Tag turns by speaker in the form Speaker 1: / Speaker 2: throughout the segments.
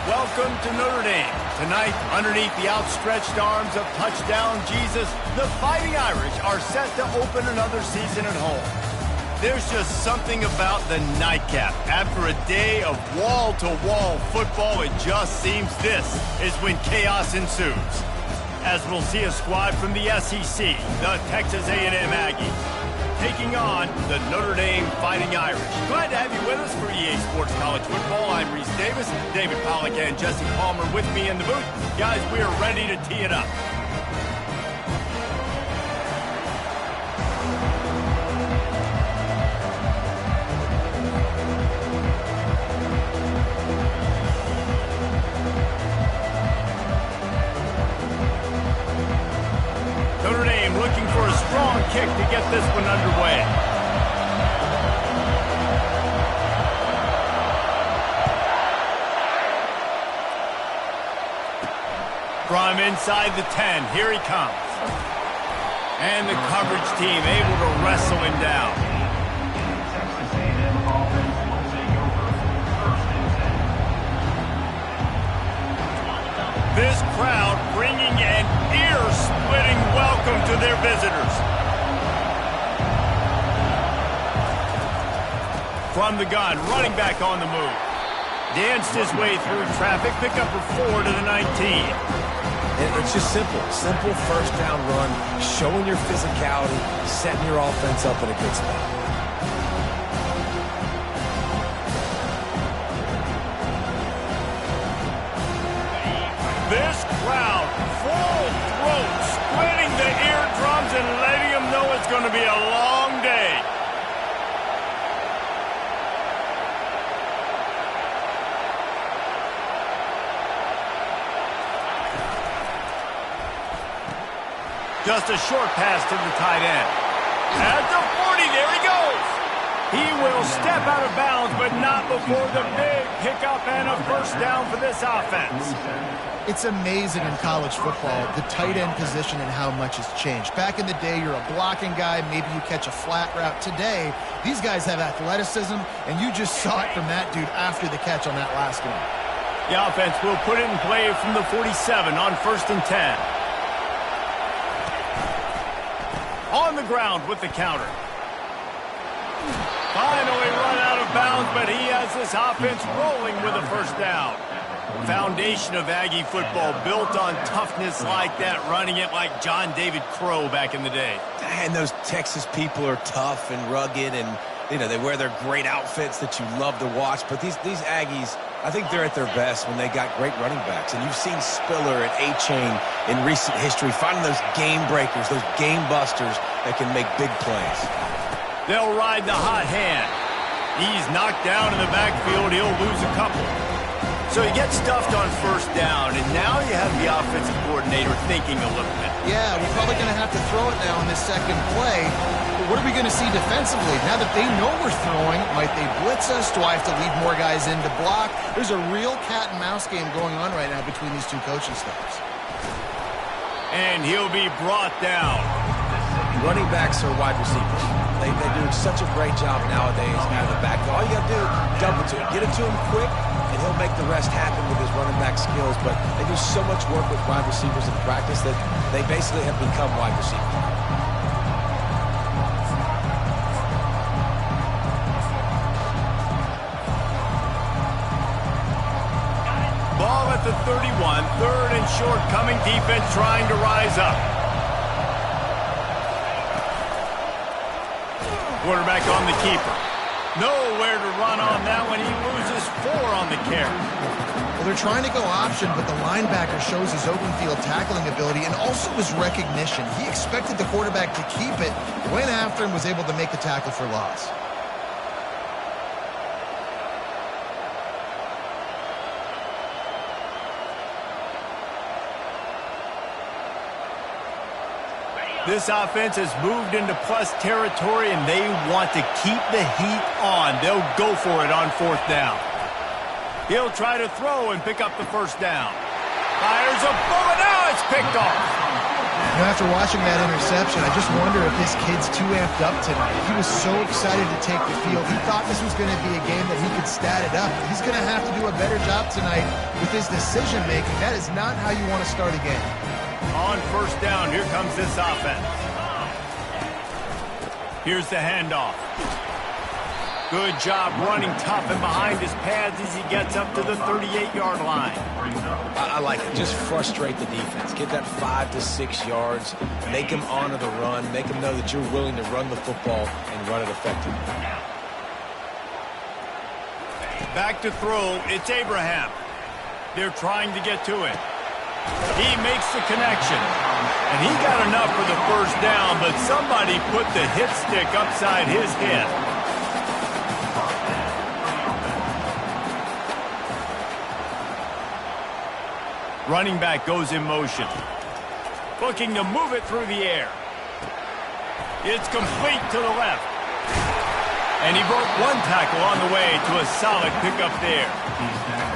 Speaker 1: welcome to Notre Dame. Tonight, underneath the outstretched arms of touchdown Jesus, the Fighting Irish are set to open another season at home. There's just something about the nightcap. After a day of wall-to-wall football, it just seems this is when chaos ensues. As we'll see a squad from the SEC, the Texas A&M Aggies, taking on the Notre Dame Fighting Irish. Glad to have you with us for EA Sports College Football. I'm Reese Davis, David Pollack and Jesse Palmer with me in the booth. Guys, we are ready to tee it up. Notre Dame looking for a strong kick to get this one underway. From inside the 10, here he comes. And the coverage team able to wrestle him down. This crowd bringing an ear-splitting welcome to their visitors. From the gun, running back on the move. Danced his way through traffic, pick up for 4 to the 19.
Speaker 2: It's just simple. Simple first down run, showing your physicality, setting your offense up in a good spot.
Speaker 1: This crowd, full throat, splitting the eardrums and letting them know it's going to be a long day. Just a short pass to the tight end. At the 40, there he goes. He will step out of bounds, but not before the big pickup and a first down for this offense.
Speaker 3: It's amazing in college football, the tight end position and how much has changed. Back in the day, you're a blocking guy, maybe you catch a flat route. Today, these guys have athleticism, and you just saw it from that dude after the catch on that last one.
Speaker 1: The offense will put it in play from the 47 on 1st and 10. On the ground with the counter. Finally run out of bounds, but he has this offense rolling with a first down. Foundation of Aggie football built on toughness like that, running it like John David Crow back in the day.
Speaker 2: And those Texas people are tough and rugged, and they wear their great outfits that you love to watch. But these Aggies, I think they're at their best when they got great running backs. And you've seen Spiller and A-Chain in recent history finding those game breakers, those game busters that can make big plays.
Speaker 1: They'll ride the hot hand. He's knocked down in the backfield. He'll lose a couple. So he gets stuffed on first down, and now you have the offensive coordinator thinking a little bit.
Speaker 3: Yeah, we're probably going to have to throw it now in this second play. But what are we going to see defensively? Now that they know we're throwing, might they blitz us? Do I have to leave more guys in to block? There's a real cat and mouse game going on right now between these two coaching staffs.
Speaker 1: And he'll be brought down.
Speaker 2: Running backs are wide receivers. They do such a great job nowadays out of the backfield. All you got to do, double to him. Get it to him quick, and he'll make the rest happen with his running back skills. But they do so much work with wide receivers in practice that they basically have become wide receivers.
Speaker 1: Ball at the 31, 3rd and short, coming defense trying to rise up. Quarterback on the keeper. Nowhere to run on that one. He loses 4 on the carry.
Speaker 3: Well, they're trying to go option, but the linebacker shows his open field tackling ability and also his recognition. He expected the quarterback to keep it, went after him, was able to make the tackle for loss.
Speaker 1: This offense has moved into plus territory, and they want to keep the heat on. They'll go for it on 4th down. He'll try to throw and pick up the first down. Fires a bullet. Now it's picked off.
Speaker 3: You know, after watching that interception, I just wonder if this kid's too amped up tonight. He was so excited to take the field. He thought this was going to be a game that he could stat it up. He's going to have to do a better job tonight with his decision-making. That is not how you want to start a game.
Speaker 1: On first down, here comes this offense. Here's the handoff. Good job running tough and behind his pads as he gets up to the 38-yard line.
Speaker 2: I like it. Just frustrate the defense. Get that 5 to 6 yards. Make them honor the run. Make them know that you're willing to run the football and run it effectively.
Speaker 1: Back to throw. It's Abraham. They're trying to get to it. He makes the connection. And he got enough for the first down, but somebody put the hit stick upside his head. Running back goes in motion. Looking to move it through the air. It's complete to the left. And he broke one tackle on the way to a solid pickup there.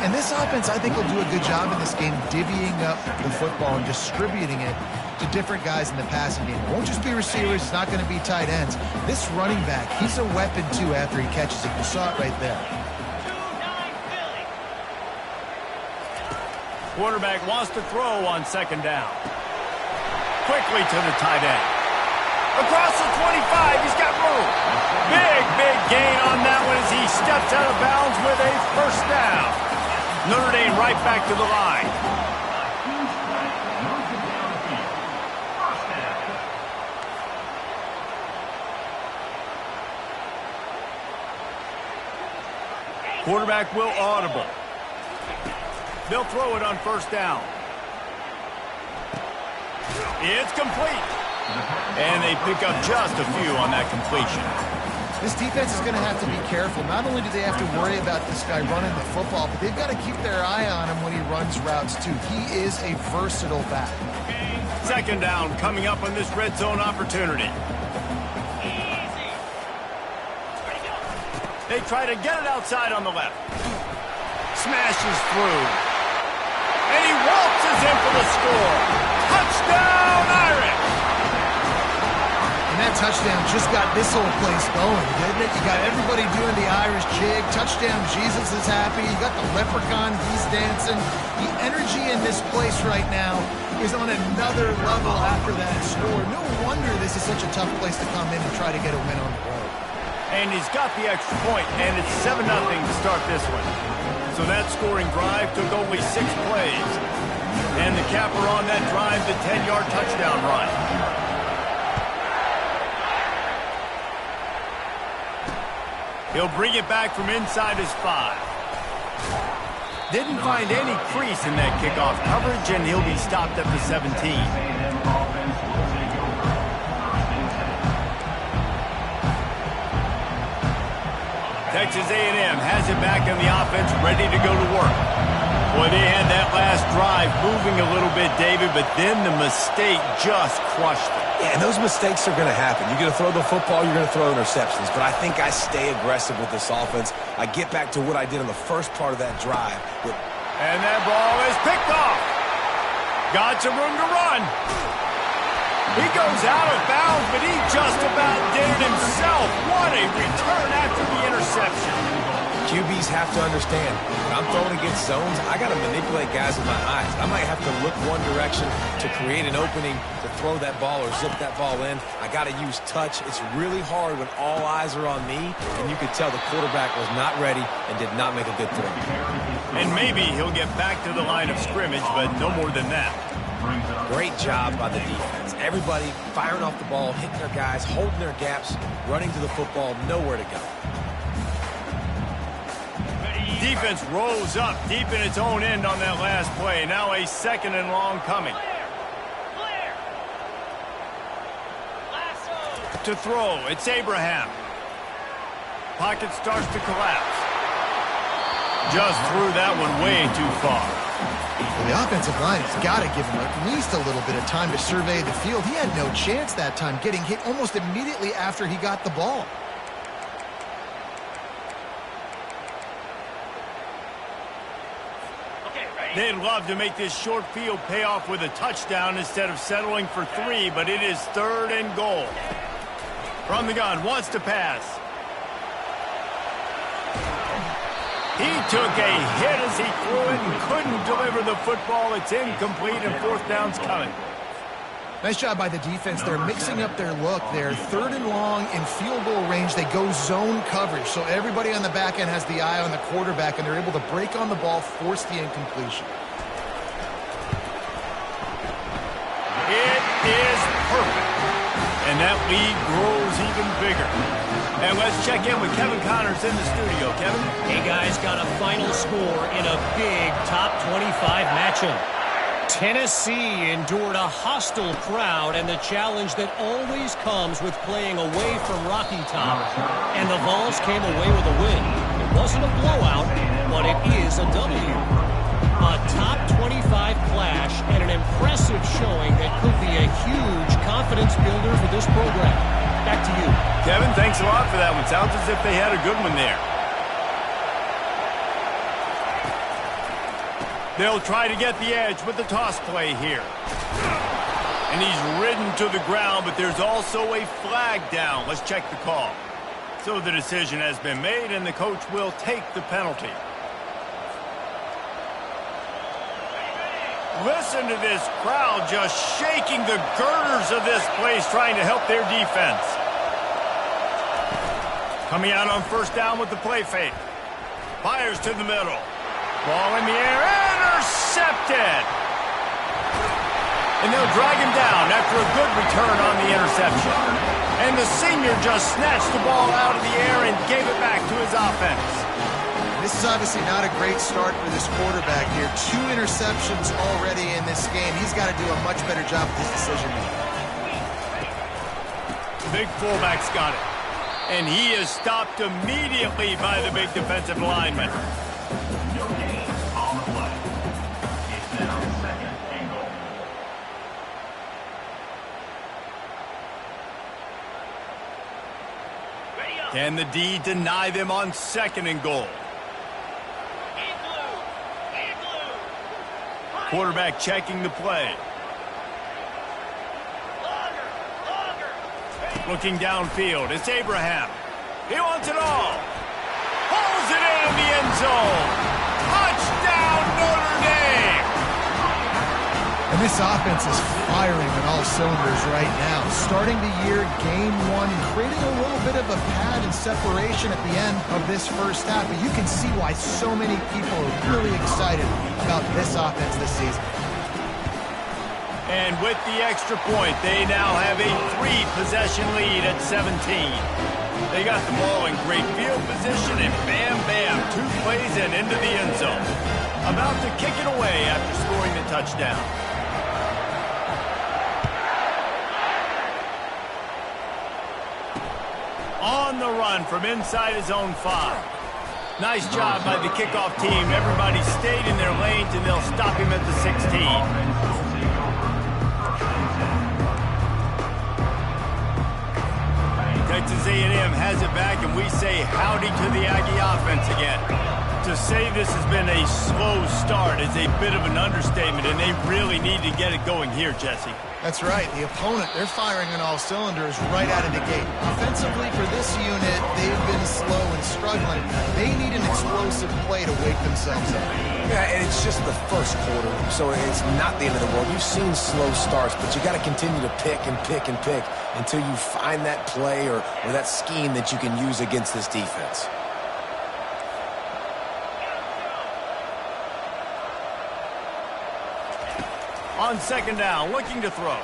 Speaker 3: And this offense, I think, will do a good job in this game divvying up the football and distributing it to different guys in the passing game. It won't just be receivers. It's not going to be tight ends. This running back, he's a weapon, too, after he catches it. You saw it right there.
Speaker 1: Quarterback wants to throw on second down. Quickly to the tight end. Across the 25, he's got room. Big gain on that one as he steps out of bounds with a first down. Notre Dame right back to the line. Quarterback will audible. They'll throw it on first down. It's complete. And they pick up just a few on that completion.
Speaker 3: This defense is going to have to be careful. Not only do they have to worry about this guy running the football, but they've got to keep their eye on him when he runs routes, too. He is a versatile back.
Speaker 1: Second down coming up on this red zone opportunity. They try to get it outside on the left. Smashes through. And he waltzes in for the score. Touchdown, Irish!
Speaker 3: And that touchdown just got this whole place going, didn't it? You got everybody doing the Irish jig. Touchdown, Jesus is happy. You got the leprechaun, he's dancing. The energy in this place right now is on another level after that score. No wonder this is such a tough place to come in and try to get a win on the road.
Speaker 1: And he's got the extra point, and it's 7-0 to start this one. So that scoring drive took only 6 plays. And the capper on that drive, the 10-yard touchdown run. He'll bring it back from inside his 5. Didn't find any crease in that kickoff coverage, and he'll be stopped at the 17. Texas A&M has it back in the offense, ready to go to work. Boy, they had that last drive moving a little bit, David, but then the mistake just crushed them.
Speaker 2: Yeah, and those mistakes are going to happen. You're going to throw the football, you're going to throw interceptions. But I think I stay aggressive with this offense. I get back to what I did on the first part of that drive.
Speaker 1: And that ball is picked off. Got some room to run. He goes out of bounds, but he just about did it himself. What a return after the interception.
Speaker 2: QBs have to understand, when I'm throwing against zones, I got to manipulate guys with my eyes. I might have to look one direction to create an opening to throw that ball or zip that ball in. I got to use touch. It's really hard when all eyes are on me, and you could tell the quarterback was not ready and did not make a good throw.
Speaker 1: And maybe he'll get back to the line of scrimmage, but no more than that.
Speaker 2: Great job by the defense. Everybody firing off the ball, hitting their guys, holding their gaps, running to the football, nowhere to go.
Speaker 1: Defense rolls up deep in its own end on that last play. Now a second and long coming. To throw, it's Abraham. Pocket starts to collapse. Just threw that one way too far.
Speaker 3: Well, the offensive line has got to give him at least a little bit of time to survey the field. He had no chance that time, getting hit almost immediately after he got the ball.
Speaker 1: They'd love to make this short field pay off with a touchdown instead of settling for 3, but it is 3rd and goal. From the gun, wants to pass. He took a hit as he threw it and couldn't deliver the football. It's incomplete, and 4th down's coming.
Speaker 3: Nice job by the defense. They're mixing up their look. They're 3rd and long in field goal range. They go zone coverage. So everybody on the back end has the eye on the quarterback, and they're able to break on the ball, force the incompletion.
Speaker 1: It is perfect. And that lead grows even bigger. And let's check in with Kevin Connors in the studio. Kevin?
Speaker 4: Hey, guys, got a final score in a big top 25 matchup. Tennessee endured a hostile crowd and the challenge that always comes with playing away from Rocky Top. And the Vols came away with a win. It wasn't a blowout, but it is a W. A top 25 clash and an impressive showing that could be a huge confidence builder for this program. Back to you.
Speaker 1: Kevin, thanks a lot for that one. Sounds as if they had a good one there. They'll try to get the edge with the toss play here. And he's ridden to the ground, but there's also a flag down. Let's check the call. So the decision has been made, and the coach will take the penalty. Listen to this crowd just shaking the girders of this place, trying to help their defense. Coming out on 1st down with the play fake. Fires to the middle. Ball in the air, intercepted! And they'll drag him down after a good return on the interception. And the senior just snatched the ball out of the air and gave it back to his offense.
Speaker 3: This is obviously not a great start for this quarterback here. 2 interceptions already in this game. He's got to do a much better job with his decision-making.
Speaker 1: Big fullback's got it. And he is stopped immediately by the big defensive lineman. Can the D deny them on 2nd and goal? Quarterback checking the play. Looking downfield, it's Abraham. He wants it all. Pulls it in the end zone. Touchdown, Notre Dame!
Speaker 3: And this offense is firing on all cylinders right now. Starting the year, game 1, and creating a little bit of a pad and separation at the end of this 1st half. But you can see why so many people are really excited about this offense this season.
Speaker 1: And with the extra point, they now have a 3-possession lead at 17. They got the ball in great field position, and bam, bam, 2 plays and into the end zone. About to kick it away after scoring the touchdown. On the run from inside his own 5. Nice job by the kickoff team. Everybody stayed in their lanes, and they'll stop him at the 16. Texas A&M has it back, and we say howdy to the Aggie offense again. To say this has been a slow start is a bit of an understatement, and they really need to get it going here, Jesse.
Speaker 3: That's right. The opponent, they're firing on all cylinders right out of the gate. Offensively, for this unit, they've been slow and struggling. They need an explosive play to wake themselves up.
Speaker 2: Yeah, and it's just the 1st quarter, so it's not the end of the world. You've seen slow starts, but you got to continue to pick and pick and pick until you find that play or that scheme that you can use against this defense.
Speaker 1: On 2nd down, looking to throw.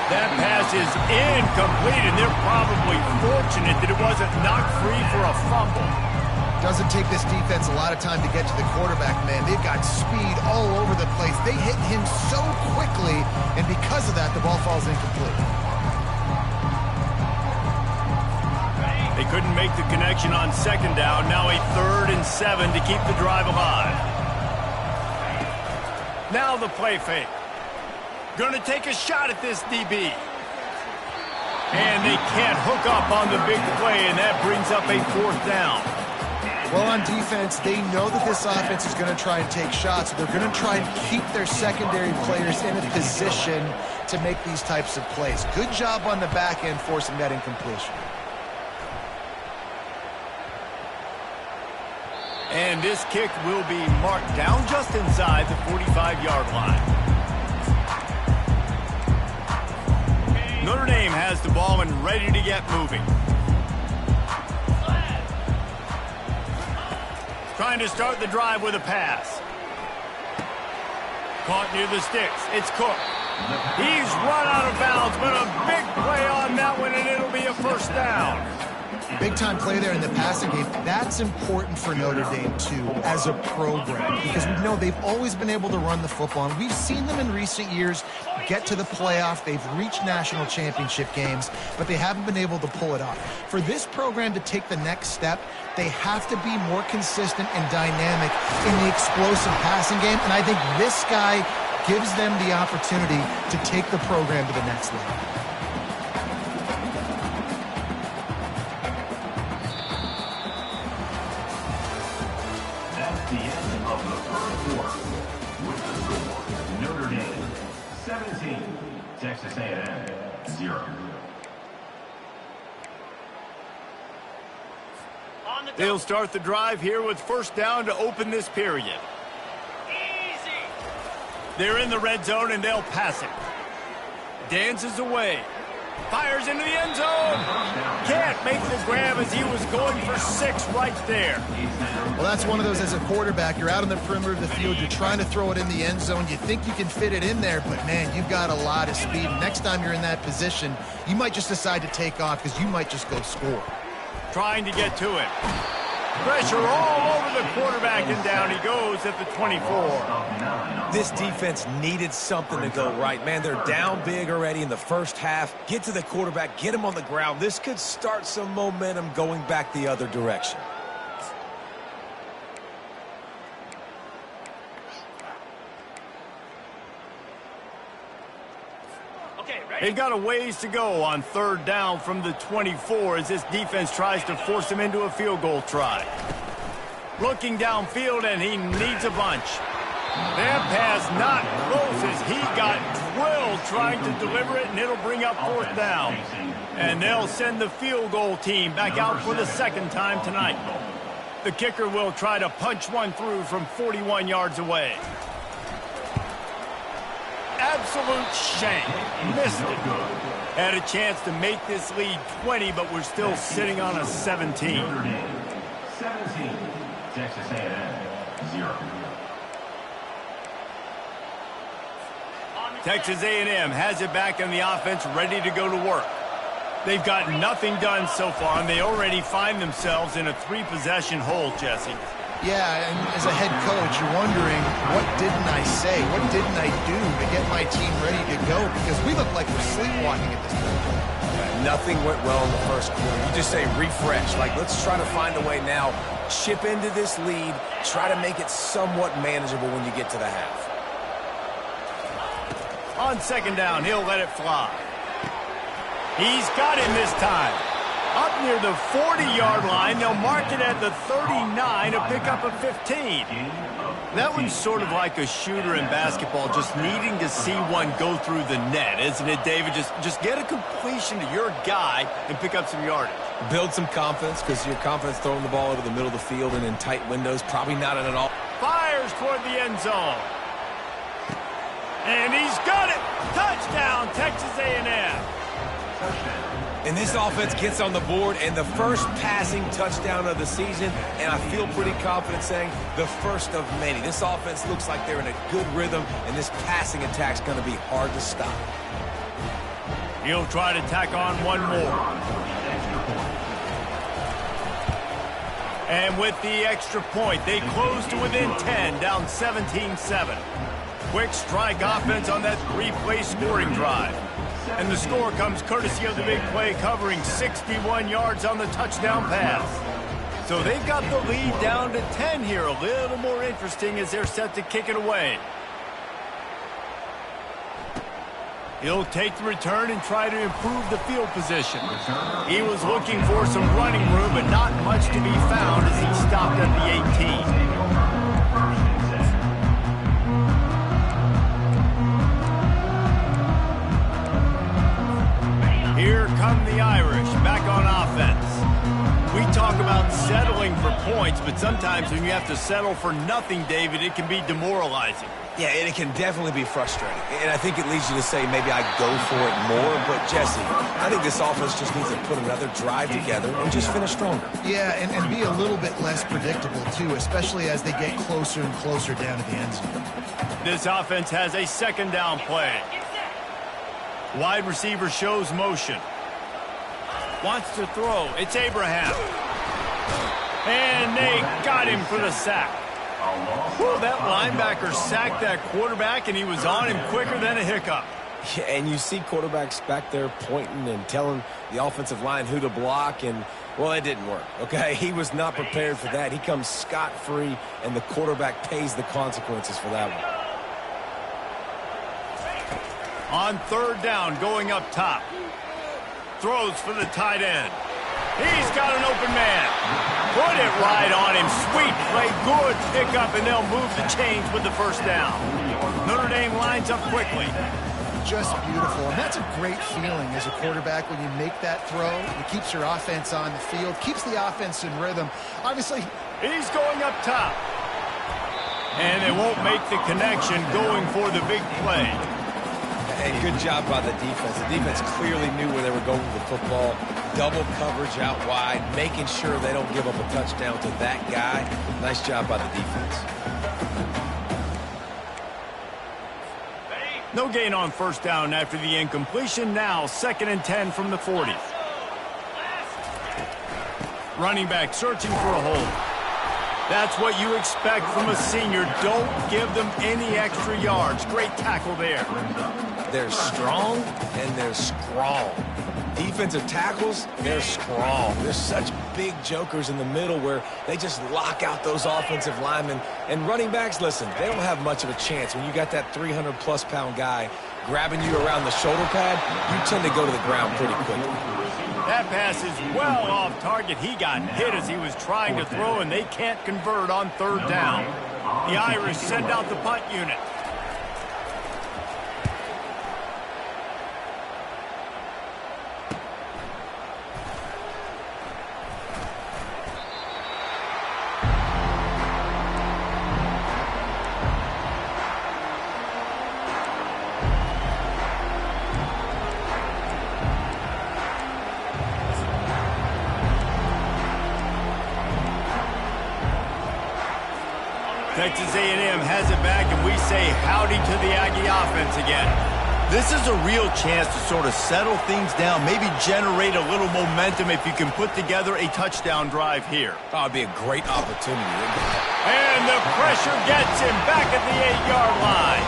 Speaker 1: That pass is incomplete, and they're probably fortunate that it wasn't knocked free for a fumble.
Speaker 3: Doesn't take this defense a lot of time to get to the quarterback, man. They've got speed all over the place. They hit him so quickly, and because of that, the ball falls incomplete.
Speaker 1: They couldn't make the connection on 2nd down. Now a 3rd and 7 to keep the drive alive. Now the play fake. Going to take a shot at this DB. And they can't hook up on the big play, and that brings up a 4th down.
Speaker 3: Well, on defense, they know that this offense is going to try and take shots. They're going to try and keep their secondary players in a position to make these types of plays. Good job on the back end forcing that incompletion.
Speaker 1: And this kick will be marked down just inside the 45-yard line. Notre Dame has the ball and ready to get moving. Trying to start the drive with a pass. Caught near the sticks. It's Cook. He's run out of bounds, but a big play on that one, and it'll be a first down.
Speaker 3: Big-time play there in the passing game. That's important for Notre Dame, too, as a program, because we know they've always been able to run the football, and we've seen them in recent years get to the playoff. They've reached national championship games, but they haven't been able to pull it off. For this program to take the next step, they have to be more consistent and dynamic in the explosive passing game, and I think this guy gives them the opportunity to take the program to the next level.
Speaker 5: The end of the first quarter with the score Notre Dame 17, Texas A&M 0.
Speaker 1: They'll start the drive here with first down to open this period. Easy. They're in the red zone and they'll pass it. Dances away. Fires into the end zone. Can't make the grab as he was going for 6 right there.
Speaker 3: Well, that's one of those as a quarterback. You're out on the perimeter of the field. You're trying to throw it in the end zone. You think you can fit it in there, but, man, you've got a lot of speed. Next time you're in that position, you might just decide to take off because you might just go score.
Speaker 1: Trying to get to it. Pressure all over the quarterback, and down he goes at the 24.
Speaker 2: This defense needed something to go right. Man, they're down big already in the first half. Get to the quarterback, get him on the ground. This could start some momentum going back the other direction.
Speaker 1: They've got a ways to go on third down from the 24 as this defense tries to force him into a field goal try. Looking downfield, and he needs a bunch. That pass not close as he got drilled trying to deliver it, and it'll bring up fourth down. And they'll send the field goal team back out for the second time tonight. The kicker will try to punch one through from 41 yards away. Absolute shank. Missed it. Had a chance to make this lead 20, but we're still sitting on a 17.
Speaker 5: 17, Texas A&M 0.
Speaker 1: Texas A&M has it back in the offense, ready to go to work. They've got nothing done so far, and they already find themselves in a 3-possession hole, Jesse.
Speaker 3: Yeah, and as a head coach, you're wondering, what didn't I say? What didn't I do to get my team ready to go? Because we look like we're sleepwalking at this point.
Speaker 2: Nothing went well in the first quarter. You just say refresh. Like, let's try to find a way now. Chip into this lead. Try to make it somewhat manageable when you get to the half.
Speaker 1: On second down, he'll let it fly. He's got him this time. Up near the 40-yard line, they'll mark it at the 39 to pick up a 15. That one's sort of like a shooter in basketball, just needing to see one go through the net, isn't it, David? Just get a completion to your guy and pick up some yardage.
Speaker 2: Build some confidence, because your confidence throwing the ball over the middle of the field and in tight windows, probably not at all.
Speaker 1: Fires toward the end zone. And he's got it. Touchdown, Texas A&M.
Speaker 2: And this offense gets on the board, and the first passing touchdown of the season, and I feel pretty confident saying the first of many. This offense looks like they're in a good rhythm, and this passing attack's going to be hard to stop.
Speaker 1: He'll try to tack on one more. And with the extra point, they close to within 10, down 17-7. Quick strike offense on that 3-play scoring drive. And the score comes courtesy of the big play covering 61 yards on the touchdown pass. So they've got the lead down to 10 here. A little more interesting as they're set to kick it away. He'll take the return and try to improve the field position. He was looking for some running room, but not much to be found as he stopped at the 18. Here come the Irish, back on offense. We talk about settling for points, but sometimes when you have to settle for nothing, David, it can be demoralizing.
Speaker 2: Yeah, and it can definitely be frustrating. And I think it leads you to say maybe I go for it more. But, Jesse, I think this offense just needs to put another drive together and just finish stronger.
Speaker 3: Yeah, and be a little bit less predictable, too, especially as they get closer and closer down to the end zone.
Speaker 1: This offense has a second down play. Wide receiver shows motion. Wants to throw. It's Abraham. And they got him for the sack. Whew, that linebacker sacked that quarterback, and he was on him quicker than a hiccup.
Speaker 2: Yeah, and you see quarterbacks back there pointing and telling the offensive line who to block, and, well, it didn't work, okay? He was not prepared for that. He comes scot-free, and the quarterback pays the consequences for that one.
Speaker 1: On third down, going up top. Throws for the tight end. He's got an open man. Put it right on him. Sweet play. Good pickup, and they'll move the chains with the first down. Notre Dame lines up quickly.
Speaker 3: Just beautiful. And that's a great feeling as a quarterback when you make that throw. It keeps your offense on the field, keeps the offense in rhythm. Obviously,
Speaker 1: he's going up top. And they won't make the connection going for the big play.
Speaker 2: And good job by the defense. The defense clearly knew where they were going with the football. Double coverage out wide, making sure they don't give up a touchdown to that guy. Nice job by the defense.
Speaker 1: No gain on first down after the incompletion. Now 2nd and 10 from the 40. Running back searching for a hole. That's what you expect from a senior. Don't give them any extra yards. Great tackle there.
Speaker 2: They're strong and they're strong. Defensive tackles, they're strong. They're such big jokers in the middle where they just lock out those offensive linemen. And running backs, listen, they don't have much of a chance. When you got that 300-plus pound guy grabbing you around the shoulder pad, you tend to go to the ground pretty quickly.
Speaker 1: That pass is well off target. He got hit as he was trying to throw, and they can't convert on third down. The Irish send out the punt unit. Texas A&M has it back, and we say howdy to the Aggie offense again. This is a real chance to sort of settle things down, maybe generate a little momentum if you can put together a touchdown drive here.
Speaker 2: Oh, it'd be a great opportunity.
Speaker 1: And the pressure gets him back at the 8-yard line.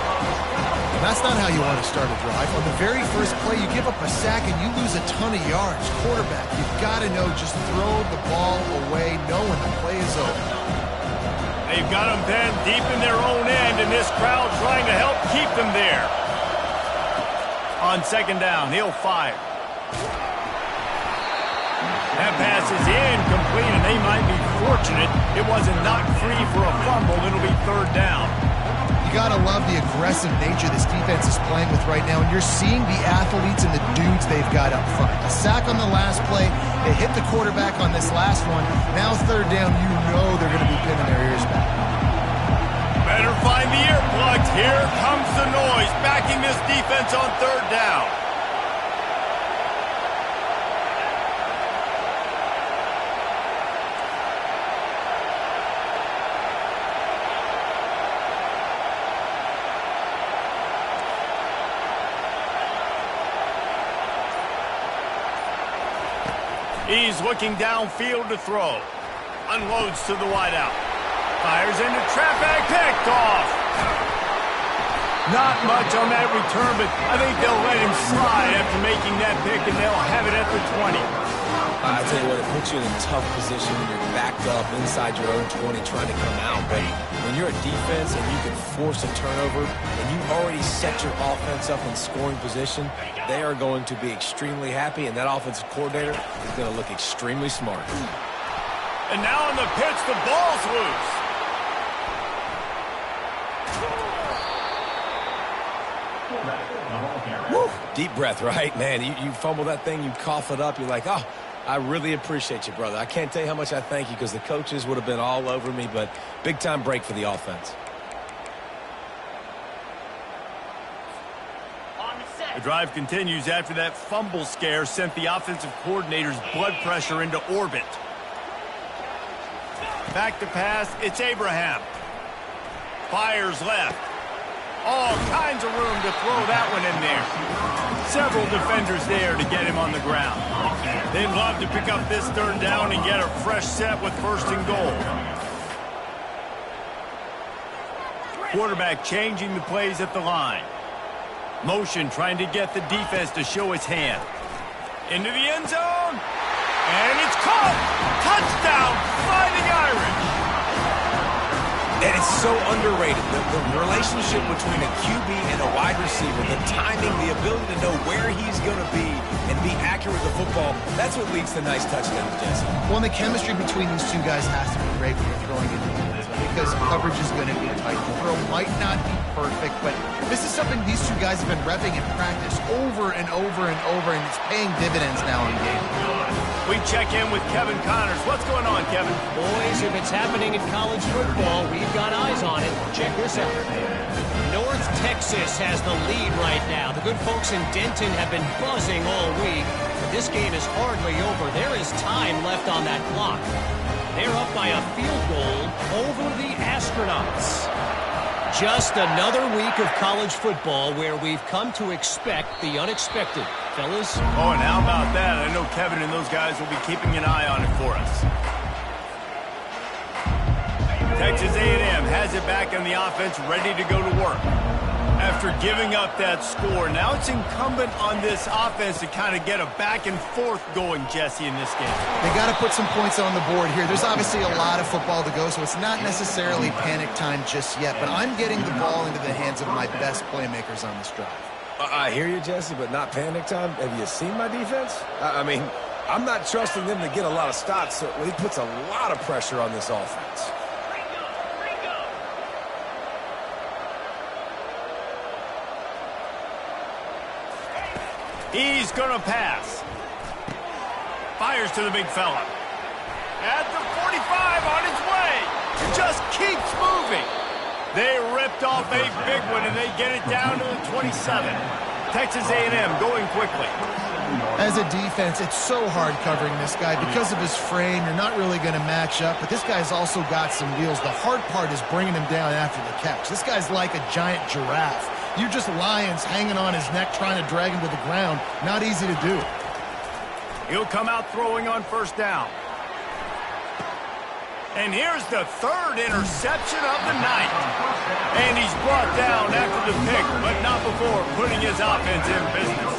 Speaker 3: That's not how you want to start a drive. On the very first play, you give up a sack and you lose a ton of yards. Quarterback, you've got to know, just throw the ball away, know when the play is over.
Speaker 1: They've got them then deep in their own end, and this crowd trying to help keep them there. On 2nd down, he'll fire. That pass is incomplete, and they might be fortunate it wasn't knocked free for a fumble. It'll be 3rd down.
Speaker 3: You got to love the aggressive nature this defense is playing with right now, and you're seeing the athletes and the dudes they've got up front. A sack on the last play. They hit the quarterback on this last one. Now 3rd down, you know they're going to be pinning their ears back.
Speaker 1: Better find the earplugs. Here comes the noise, backing this defense on 3rd down. He's looking downfield to throw. Unloads to the wideout. Fires into traffic. Picked off. Not much on that return, but I think they'll let him slide after making that pick, and they'll have it at the 20.
Speaker 2: I tell you what, it puts you in a tough position when you're backed up inside your own 20 trying to come out. But when when you're a defense and you can force a turnover and you already set your offense up in scoring position, they are going to be extremely happy, and that offensive coordinator is going to look extremely smart.
Speaker 1: And now on the pitch, the ball's loose.
Speaker 2: Woo. Deep breath, right? Man, you fumble that thing, you cough it up, you're like, oh, I really appreciate you, brother. I can't tell you how much I thank you because the coaches would have been all over me, but big-time break for the offense.
Speaker 1: The drive continues after that fumble scare sent the offensive coordinator's blood pressure into orbit. Back to pass, it's Abraham. Fires left. All kinds of room to throw that one in there. Several defenders there to get him on the ground. They'd love to pick up this third down and get a fresh set with first and goal. Quarterback changing the plays at the line. Motion trying to get the defense to show its hand. Into the end zone. And it's caught. Touchdown, Fighting Irish.
Speaker 2: And it's so underrated. The relationship between a QB and a wide receiver, the timing, the ability to know where he's going to be and be accurate with the football, that's what leads to nice touchdowns, Jesse.
Speaker 3: Well, and the chemistry between these two guys has to be great when you're throwing it in the end zone because coverage is going to be tight. The throw might not be perfect, but this is something these two guys have been repping in practice over and over and over, and it's paying dividends now in game.
Speaker 1: We check in with Kevin Connors. What's going on, Kevin?
Speaker 4: Boys, if it's happening in college football, we've got eyes on it. Check this out. North Texas has the lead right now. The good folks in Denton have been buzzing all week, but this game is hardly over. There is time left on that clock. They're up by a field goal over the Astronauts. Just another week of college football where we've come to expect the unexpected. Fellas?
Speaker 1: Oh, and how about that? I know Kevin and those guys will be keeping an eye on it for us. Texas A&M has it back in the offense, ready to go to work. After giving up that score, now it's incumbent on this offense to kind of get a back and forth going, Jesse, in this game.
Speaker 3: They got to put some points on the board here. There's obviously a lot of football to go, so it's not necessarily panic time just yet, but I'm getting the ball into the hands of my best playmakers on this drive.
Speaker 2: I hear you, Jesse, but not panic time. Have you seen my defense? I mean, I'm not trusting them to get a lot of stops, so he puts a lot of pressure on this offense.
Speaker 1: He's going to pass. Fires to the big fella. At the 45 on his way. Just keeps moving. They ripped off a big one, and they get it down to the 27. Texas A&M going quickly.
Speaker 3: As a defense, it's so hard covering this guy. Because of his frame, you're not really going to match up, but this guy's also got some wheels. The hard part is bringing him down after the catch. This guy's like a giant giraffe. You're just lions hanging on his neck trying to drag him to the ground. Not easy to do.
Speaker 1: He'll come out throwing on first down. And here's the third interception of the night. And he's brought down after the pick, but not before putting his offense in business.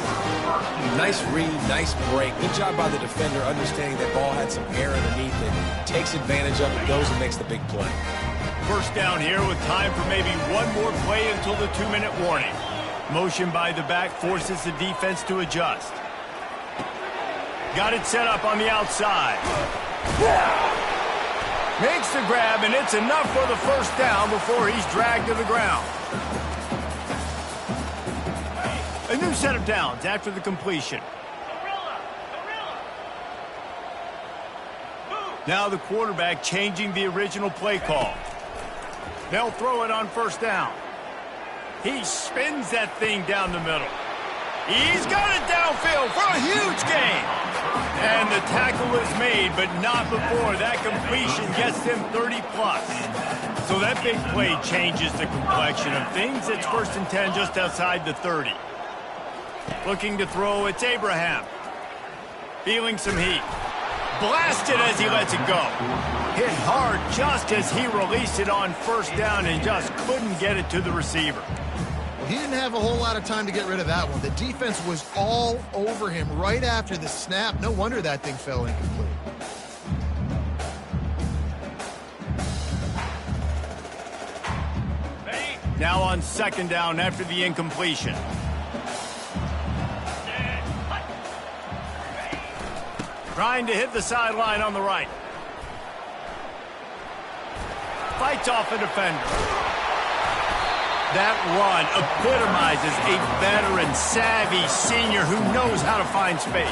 Speaker 2: Nice read, nice break. Good job by the defender understanding that ball had some air underneath it. Takes advantage of it, goes and makes the big play.
Speaker 1: First down here with time for maybe one more play until the 2-minute warning. Motion by the back forces the defense to adjust. Got it set up on the outside. Makes the grab, and it's enough for the first down before he's dragged to the ground. A new set of downs after the completion. Now the quarterback changing the original play call. They'll throw it on first down. He spins that thing down the middle. He's got it downfield for a huge gain. And the tackle is made, but not before that completion gets them 30-plus. So that big play changes the complexion of things. It's first and 10 just outside the 30. Looking to throw, it's Abraham. Feeling some heat. Blasted as he lets it go. Hit hard just as he released it on first down and just couldn't get it to the receiver.
Speaker 3: He didn't have a whole lot of time to get rid of that one. The defense was all over him right after the snap. No wonder that thing fell incomplete.
Speaker 1: Now on second down after the incompletion. Trying to hit the sideline on the right. Fights off a defender. That run epitomizes a veteran, savvy senior who knows how to find space.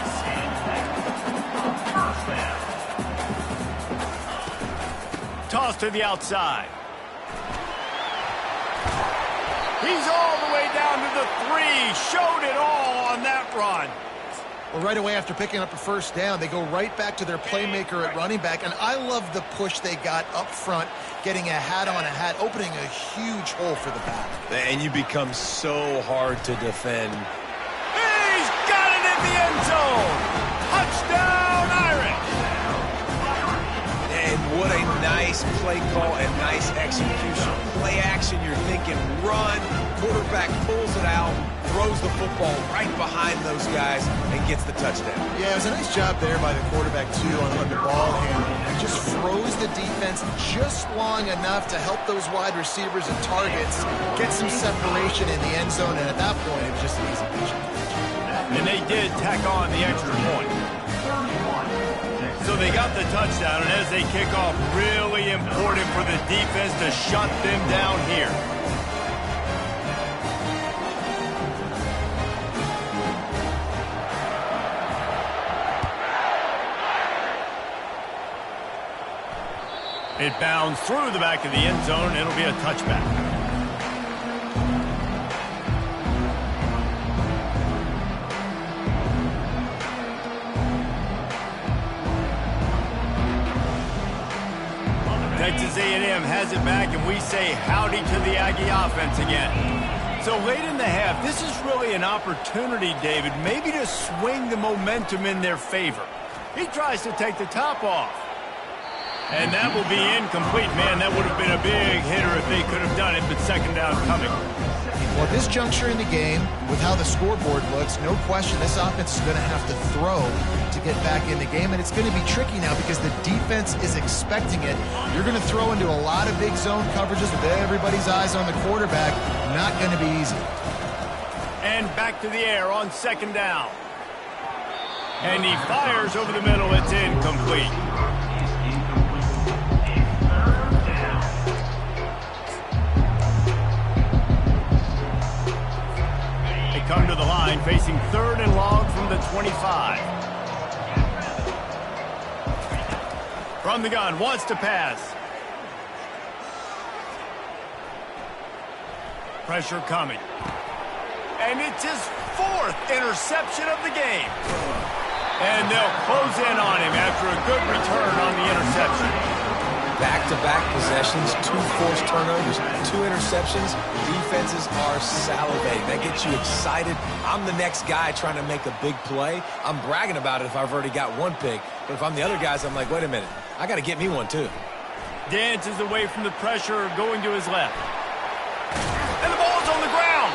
Speaker 1: Toss to the outside. He's all the way down to the 3. Showed it all on that run.
Speaker 3: Well, right away after picking up a first down, they go right back to their playmaker at running back. And I love the push they got up front, getting a hat on a hat, opening a huge hole for the back.
Speaker 2: And you become so hard to defend.
Speaker 1: He's got it in the end zone. Touchdown, Irish.
Speaker 2: And what a nice play call and nice execution. Play action, you're thinking run. Quarterback pulls it out, throws the football right behind those guys, and gets the touchdown.
Speaker 3: Yeah, it was a nice job there by the quarterback, too, on the ball handling. He just froze the defense just long enough to help those wide receivers and targets get some separation in the end zone, and at that point, it was just an easy pitch.
Speaker 1: And they did tack on the extra point. So they got the touchdown, and as they kick off, really important for the defense to shut them down here. It bounds through the back of the end zone. It'll be a touchback. Texas A&M has it back, and we say howdy to the Aggie offense again. So late in the half, this is really an opportunity, David, maybe to swing the momentum in their favor. He tries to take the top off. And that will be incomplete. Man, that would have been a big hitter if they could have done it, but second down coming.
Speaker 3: Well, this juncture in the game, with how the scoreboard looks, no question this offense is going to have to throw to get back in the game, and it's going to be tricky now because the defense is expecting it. You're going to throw into a lot of big zone coverages with everybody's eyes on the quarterback. Not going to be easy.
Speaker 1: And back to the air on second down. And he fires over the middle. It's incomplete. Come to the line, facing third and long from the 25. From the gun, wants to pass. Pressure coming. And it's his 4th interception of the game. And they'll close in on him after a good return on the interception.
Speaker 2: Back-to-back possessions, 2 forced turnovers, 2 interceptions. Defenses are salivating. That gets you excited. I'm the next guy trying to make a big play. I'm bragging about it if I've already got 1 pick. But if I'm the other guys, I'm like, wait a minute. I got to get me one, too.
Speaker 1: Dances away from the pressure, going to his left. And the ball's on the ground.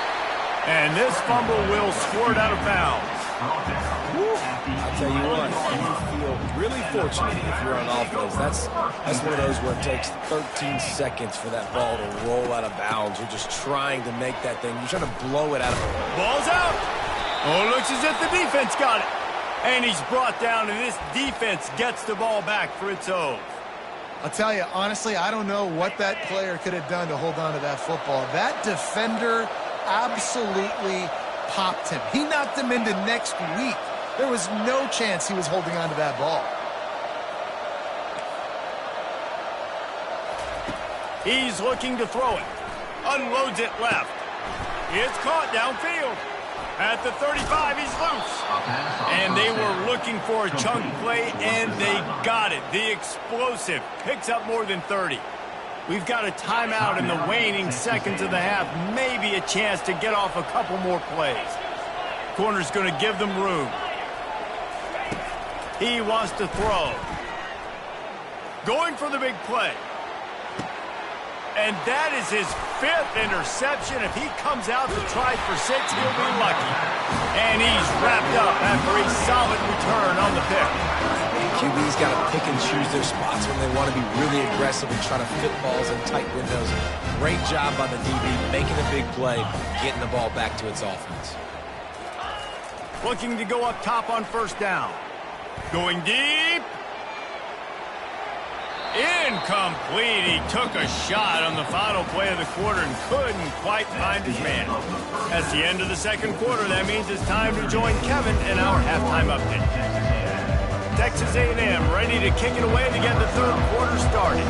Speaker 1: And this fumble will squirt out of bounds.
Speaker 2: I'll tell you what, you feel really fortunate if you're on offense. That's one of those where it takes 13 seconds for that ball to roll out of bounds. You're just trying to make that thing. You're trying to blow it out of.
Speaker 1: Ball's out. Oh, looks as if the defense got it. And he's brought down, and this defense gets the ball back for its own.
Speaker 3: I'll tell you, honestly, I don't know what that player could have done to hold on to that football. That defender absolutely popped him. He knocked him into next week. There was no chance he was holding on to that ball.
Speaker 1: He's looking to throw it. Unloads it left. It's caught downfield. At the 35, he's loose. And they were looking for a chunk play, and they got it. The explosive picks up more than 30. We've got a timeout in the waning seconds of the half. Maybe a chance to get off a couple more plays. Corner's going to give them room. He wants to throw. Going for the big play. And that is his 5th interception. If he comes out to try for 6, he'll be lucky. And he's wrapped up after a solid return on the pick.
Speaker 2: QB's got to pick and choose their spots when they want to be really aggressive and try to fit balls in tight windows. Great job by the DB, making a big play, getting the ball back to its offense.
Speaker 1: Looking to go up top on first down. Going deep. Incomplete. He took a shot on the final play of the quarter and couldn't quite find his man. That's the end of the second quarter. That means it's time to join Kevin in our halftime update. Texas A&M ready to kick it away to get the third quarter started.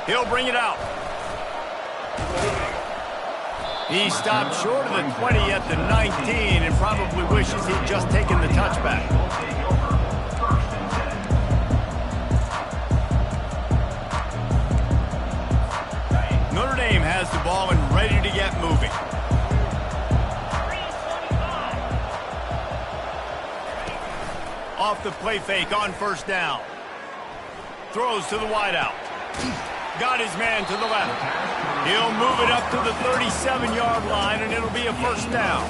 Speaker 1: He'll bring it out. He stopped short of the 20 at the 19 and probably wishes he'd just taken the touchback. Notre Dame has the ball and ready to get moving. Off the play fake on first down. Throws to the wideout. Got his man to the left. He'll move it up to the 37-yard line, and it'll be a first down.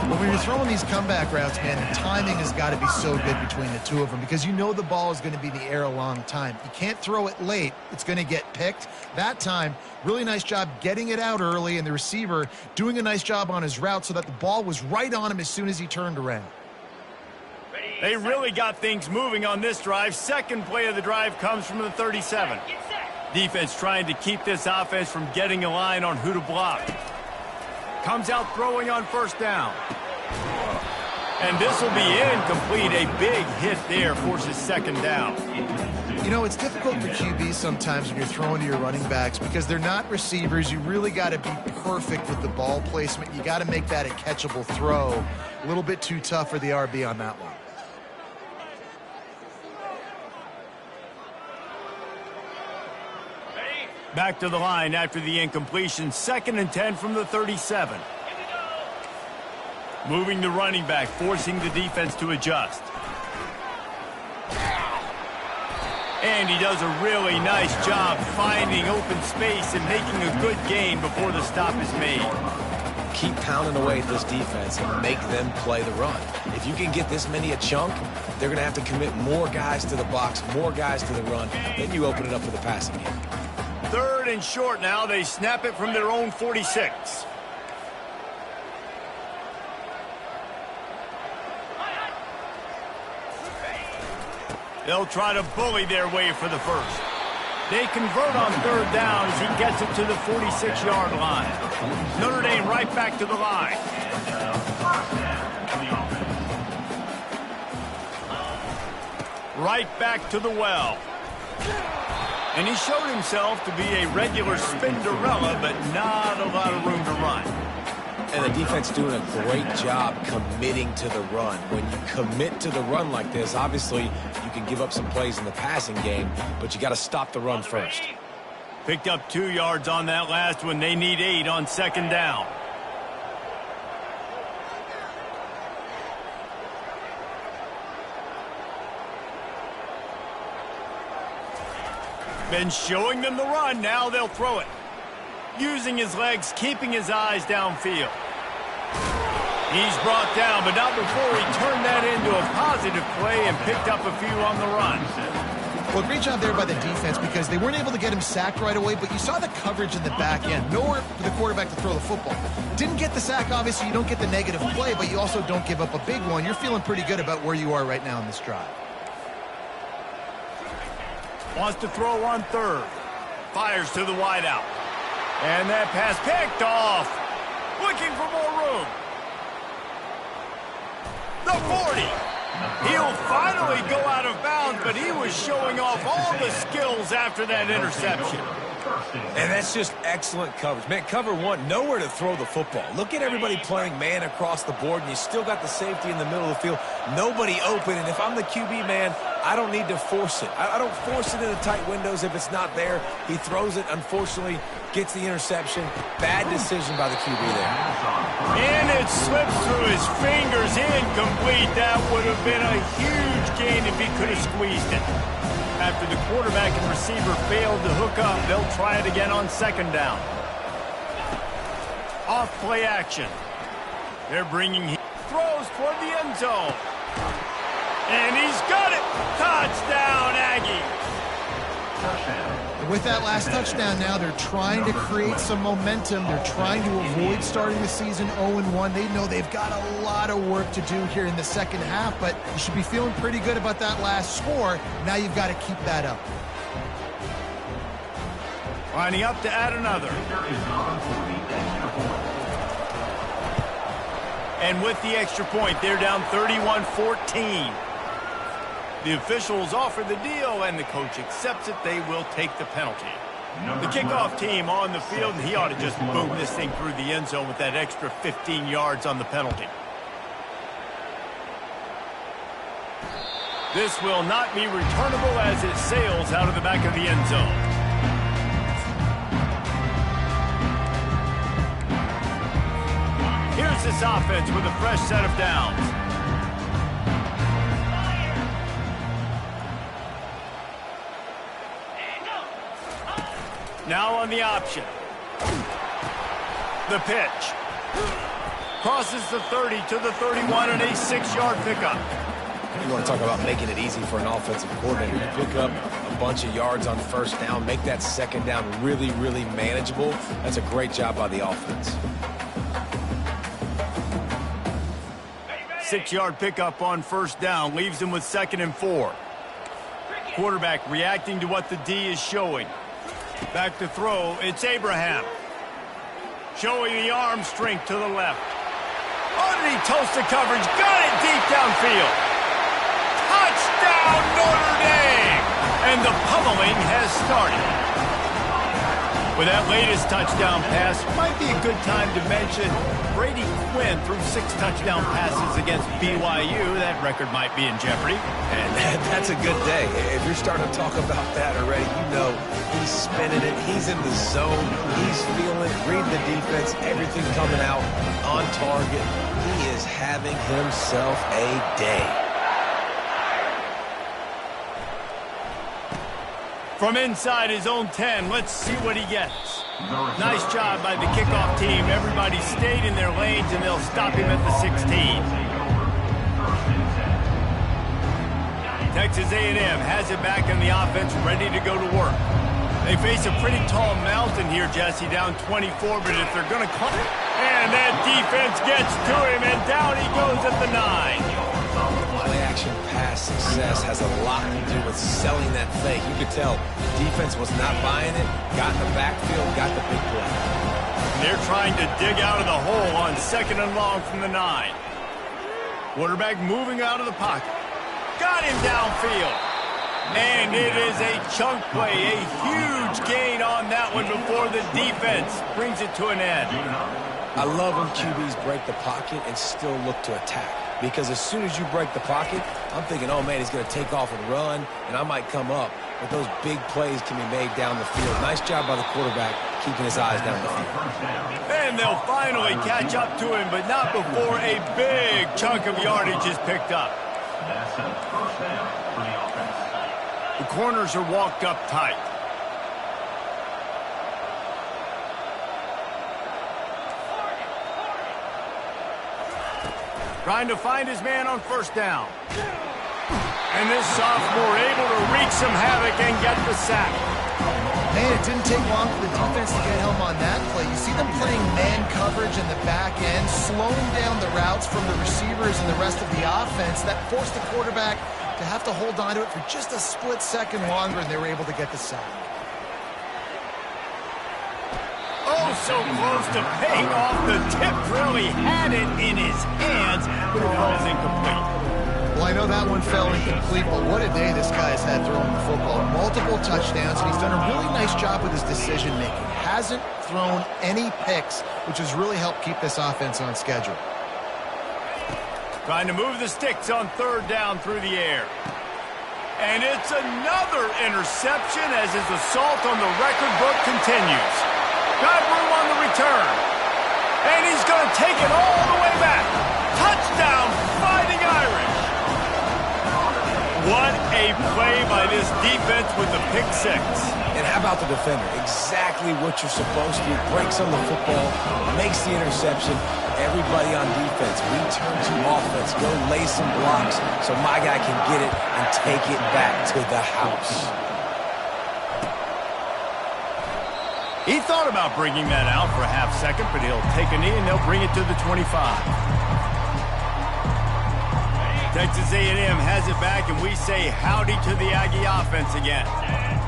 Speaker 3: When you're throwing these comeback routes, man, the timing has got to be so good between the two of them because you know the ball is going to be in the air a long time. You can't throw it late. It's going to get picked. That time, really nice job getting it out early, and the receiver doing a nice job on his route so that the ball was right on him as soon as he turned around.
Speaker 1: They really got things moving on this drive. Second play of the drive comes from the 37. Defense trying to keep this offense from getting a line on who to block. Comes out throwing on first down. And this will be incomplete. A big hit there forces second down.
Speaker 3: You know, it's difficult for QBs sometimes when you're throwing to your running backs because they're not receivers. You really got to be perfect with the ball placement. You got to make that a catchable throw. A little bit too tough for the RB on that one.
Speaker 1: Back to the line after the incompletion. 2nd and 10 from the 37. Moving the running back, forcing the defense to adjust. And he does a really nice job finding open space and making a good gain before the stop is made.
Speaker 2: Keep pounding away at this defense and make them play the run. If you can get this many a chunk, they're going to have to commit more guys to the box, more guys to the run. Then you open it up for the passing game.
Speaker 1: 3rd and short now. They snap it from their own 46. They'll try to bully their way for the first. They convert on 3rd down as he gets it to the 46-yard line. Notre Dame right back to the line. Right back to the well. And he showed himself to be a regular Spinderella, but not a lot of room to run.
Speaker 2: And the defense doing a great job committing to the run. When you commit to the run like this, obviously you can give up some plays in the passing game, but you got to stop the run first.
Speaker 1: Picked up 2 yards on that last one. They need 8 on 2nd down. Been showing them the run. Now they'll throw it. Using his legs, keeping his eyes downfield. He's brought down, but not before he turned that into a positive play and picked up a few on the run.
Speaker 3: Well, great job there by the defense because they weren't able to get him sacked right away, but you saw the coverage in the back end. Nowhere for the quarterback to throw the football. Didn't get the sack, obviously. You don't get the negative play, but you also don't give up a big one. You're feeling pretty good about where you are right now in this drive.
Speaker 1: Wants to throw on 3rd. Fires to the wideout. And that pass picked off. Looking for more room. The 40. He'll finally go out of bounds, but he was showing off all the skills after that interception.
Speaker 2: And that's just excellent coverage. Man, cover one, nowhere to throw the football. Look at everybody playing man across the board, and you still got the safety in the middle of the field. Nobody open, and if I'm the QB, man, I don't need to force it. I don't force it into tight windows if it's not there. He throws it, unfortunately, gets the interception. Bad decision by the QB there.
Speaker 1: And it slips through his fingers, incomplete. That would have been a huge gain if he could have squeezed it. After the quarterback and receiver failed to hook up, they'll try it again on 2nd down. Off play action. They're bringing him. Throws toward the end zone. And he's got it. Touchdown, Aggies.
Speaker 3: With that last touchdown now, they're trying to create some momentum. They're trying to avoid starting the season 0-1. They know they've got a lot of work to do here in the second half, but you should be feeling pretty good about that last score. Now you've got to keep that up.
Speaker 1: Lining up to add another. And with the extra point, they're down 31-14. The officials offer the deal, and the coach accepts it. They will take the penalty. The kickoff team on the field, and he ought to just boom this thing through the end zone with that extra 15 yards on the penalty. This will not be returnable as it sails out of the back of the end zone. Here's this offense with a fresh set of downs. Now on the option. The pitch. Crosses the 30 to the 31 and a 6-yard pickup.
Speaker 2: You want to talk about making it easy for an offensive coordinator. You pick up a bunch of yards on first down, make that second down really, really manageable. That's a great job by the offense.
Speaker 1: 6-yard pickup on first down leaves him with 2nd and 4. Quarterback reacting to what the D is showing. Back to throw, it's Abraham. Showing the arm strength to the left. Underneath toasted coverage, got it deep downfield. Touchdown Notre Dame! And the pummeling has started. With that latest touchdown pass, might be a good time to mention Brady Quinn threw 6 touchdown passes against BYU. That record might be in jeopardy.
Speaker 2: And that's a good day. If you're starting to talk about that already, you know he's spinning it. He's in the zone. He's feeling it, reading the defense, everything coming out on target. He is having himself a day.
Speaker 1: From inside his own 10, let's see what he gets. Nice job by the kickoff team. Everybody stayed in their lanes, and they'll stop him at the 16. Texas A&M has it back in the offense, ready to go to work. They face a pretty tall mountain here, Jesse, down 24, but if they're going to climb, and that defense gets to him, and down he goes at the 9.
Speaker 2: Play-action pass success has a lot to do with selling that fake. You could tell defense was not buying it, got in the backfield, got the big play.
Speaker 1: They're trying to dig out of the hole on 2nd and long from the 9. Quarterback moving out of the pocket. Got him downfield. And it is a chunk play, a huge gain on that one before the defense brings it to an end.
Speaker 2: I love when QBs break the pocket and still look to attack. Because as soon as you break the pocket, I'm thinking, oh, man, he's going to take off and run, and I might come up. But those big plays can be made down the field. Nice job by the quarterback keeping his eyes down the field.
Speaker 1: And they'll finally catch up to him, but not before a big chunk of yardage is picked up.
Speaker 5: That's a first down for the offense.
Speaker 1: The corners are walked up tight. Trying to find his man on first down. And this sophomore able to wreak some havoc and get the sack.
Speaker 3: Man, it didn't take long for the defense to get home on that play. You see them playing man coverage in the back end, slowing down the routes from the receivers and the rest of the offense. That forced the quarterback to have to hold on to it for just a split second longer, and they were able to get the sack.
Speaker 1: Oh, so close to paying off. The tip really had it in his hands, but it falls incomplete.
Speaker 3: Well, I know that one fell incomplete, but what a day this guy's had throwing the football. Multiple touchdowns, and he's done a really nice job with his decision-making. Hasn't thrown any picks, which has really helped keep this offense on schedule.
Speaker 1: Trying to move the sticks on 3rd down through the air. And it's another interception as his assault on the record book continues. Got room on the return. And he's going to take it all the way back. Touchdown, Fighting Irish. What a play by this defense with the pick six.
Speaker 2: And how about the defender? Exactly what you're supposed to do. Breaks on the football, makes the interception. Everybody on defense, we turn to offense. Go lay some blocks so my guy can get it and take it back to the house.
Speaker 1: He thought about bringing that out for a half second, but he'll take a knee and they'll bring it to the 25. Texas A&M has it back, and we say howdy to the Aggie offense again.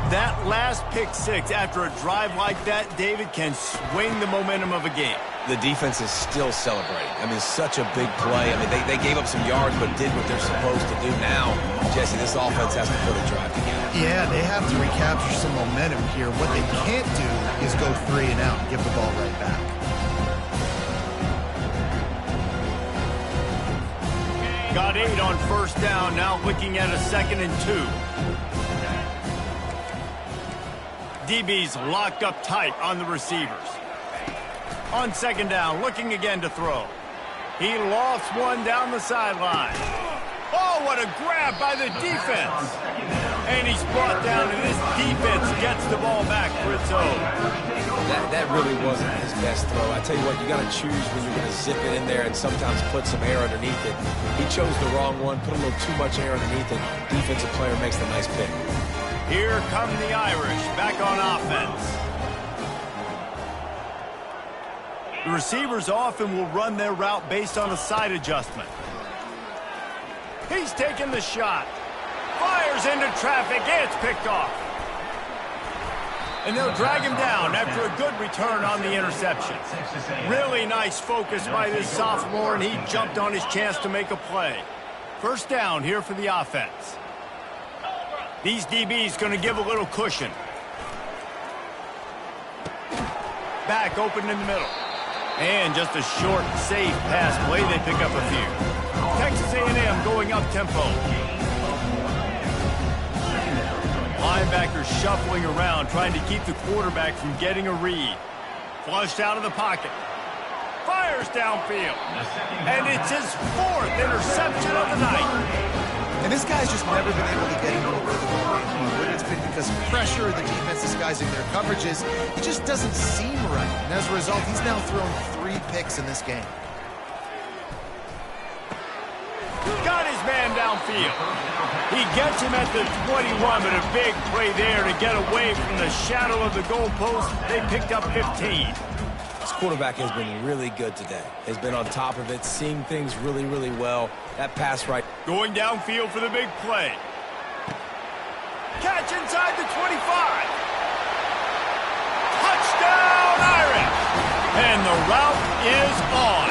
Speaker 1: That last pick six after a drive like that, David, can swing the momentum of a game.
Speaker 2: The defense is still celebrating. I mean, such a big play. I mean, they gave up some yards but did what they're supposed to do. Now, Jesse, this offense has to put a drive together.
Speaker 3: Yeah, they have to recapture some momentum here. What they can't do is go 3 and out and give the ball right back.
Speaker 1: Got 8 on first down, now looking at a 2nd and 2. DB's locked up tight on the receivers. On 2nd down, looking again to throw. He lofts one down the sideline. Oh, what a grab by the defense. And he's brought down, and this defense gets the ball back for its own.
Speaker 2: That really wasn't his best throw. I tell you what, you got to choose when you're going to zip it in there and sometimes put some air underneath it. He chose the wrong one, put a little too much air underneath it. Defensive player makes the nice pick.
Speaker 1: Here come the Irish, back on offense. The receivers often will run their route based on a side adjustment. He's taking the shot. Fires into traffic. It's picked off. And they'll drag him down after a good return on the interception. Really nice focus by this sophomore, and he jumped on his chance to make a play. First down here for the offense. These DBs going to give a little cushion. Back open in the middle. And just a short, safe pass play. They pick up a few. Texas A&M going up tempo. Linebackers shuffling around, trying to keep the quarterback from getting a read. Flushed out of the pocket. Fires downfield. And it's his 4th interception of the night.
Speaker 3: And this guy's just never been able to get into a rhythm all game. Whether it's been because of pressure or the defense disguising their coverages, it just doesn't seem right. And as a result, he's now thrown 3 picks in this game.
Speaker 1: Got his man downfield. He gets him at the 21, but a big play there to get away from the shadow of the goalpost. They picked up 15.
Speaker 2: This quarterback has been really good today. Has been on top of it, seeing things really, really well. That pass right.
Speaker 1: Going downfield for the big play. Catch inside the 25. Touchdown, Irish. And the route is on.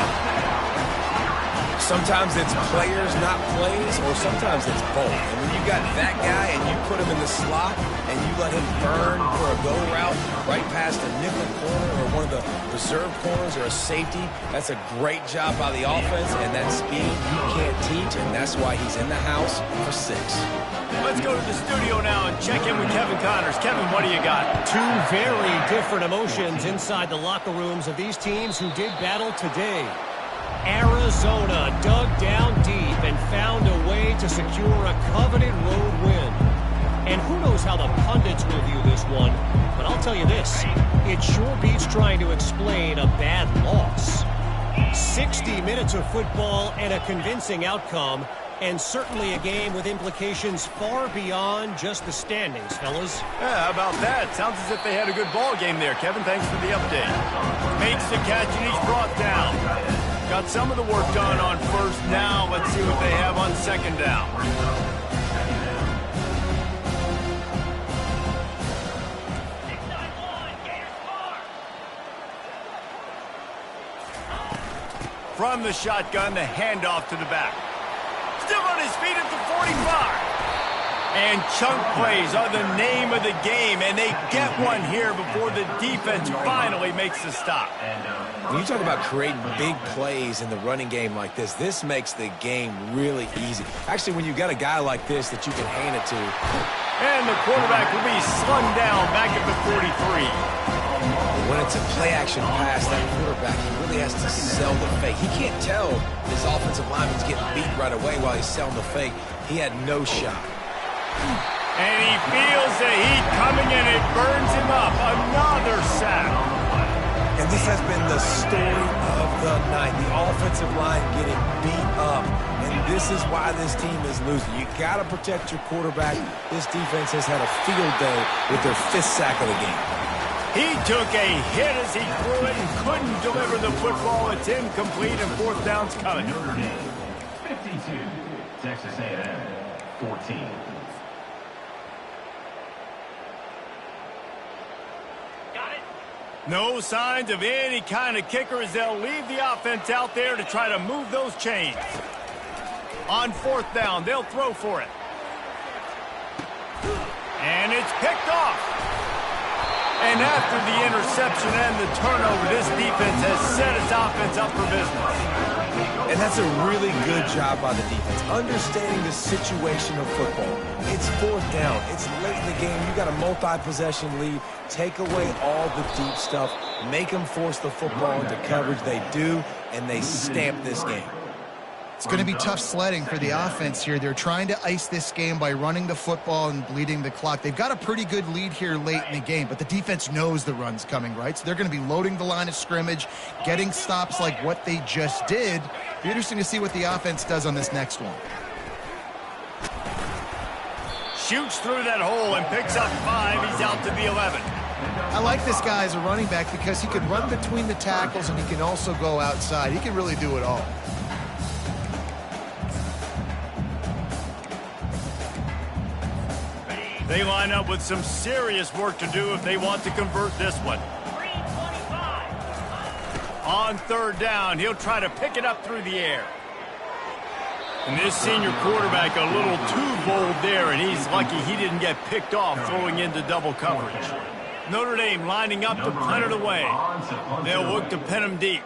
Speaker 2: Sometimes it's players, not plays, or sometimes it's both. And when you got that guy and you put him in the slot and you let him burn for a go route right past a nickel corner or one of the reserve corners or a safety, that's a great job by the offense, and that speed you can't teach, and that's why he's in the house for 6.
Speaker 1: Let's go to the studio now and check in with Kevin Connors. Kevin, what do you got?
Speaker 4: 2 very different emotions inside the locker rooms of these teams who did battle today. Arizona dug down deep and found a way to secure a coveted road win. And who knows how the pundits will view this one, but I'll tell you this, it sure beats trying to explain a bad loss. 60 minutes of football and a convincing outcome, and certainly a game with implications far beyond just the standings, fellas.
Speaker 1: Yeah, how about that? Sounds as if they had a good ball game there. Kevin, thanks for the update. Makes the catch, and he's brought down. Got some of the work done on first. Now let's see what they have on 2nd down. From the shotgun, the handoff to the back. Still on his feet at the 45. And chunk plays are the name of the game, and they get one here before the defense finally makes the stop.
Speaker 2: When you talk about creating big plays in the running game like this, this makes the game really easy. Actually, when you got a guy like this that you can hand it to.
Speaker 1: And the quarterback will be slung down back at the 43.
Speaker 2: When it's a play-action pass, that quarterback, he really has to sell the fake. He can't tell his offensive lineman's getting beat right away while he's selling the fake. He had no shot.
Speaker 1: And he feels the heat coming and it burns him up. Another sack.
Speaker 2: And this has been the story of the night. The offensive line getting beat up. And this is why this team is losing. You got to protect your quarterback. This defense has had a field day with their 5th sack of the game.
Speaker 1: He took a hit as he threw it and couldn't deliver the football. It's incomplete and 4th down's coming.
Speaker 5: Notre Dame, 52. Texas A&M, 14.
Speaker 1: No signs of any kind of kicker as they'll leave the offense out there to try to move those chains. On 4th down, they'll throw for it. And it's picked off. And after the interception and the turnover, this defense has set its offense up for business.
Speaker 2: And that's a really good job by the defense, understanding the situation of football. It's 4th down. It's late in the game. You got a multi-possession lead. Take away all the deep stuff. Make them force the football into coverage. They do, and they stamp this game.
Speaker 3: It's going to be tough sledding for the offense here. They're trying to ice this game by running the football and bleeding the clock. They've got a pretty good lead here late in the game, but the defense knows the run's coming, right? So they're going to be loading the line of scrimmage, getting stops like what they just did. Be interesting to see what the offense does on this next one.
Speaker 1: Shoots through that hole and picks up 5. He's out to the 11.
Speaker 3: I like this guy as a running back because he can run between the tackles and he can also go outside. He can really do it all.
Speaker 1: They line up with some serious work to do if they want to convert this one. On 3rd down, he'll try to pick it up through the air. And this senior quarterback a little too bold there, and he's lucky he didn't get picked off throwing into double coverage. Notre Dame lining up to punt it away. They'll look to pin him deep.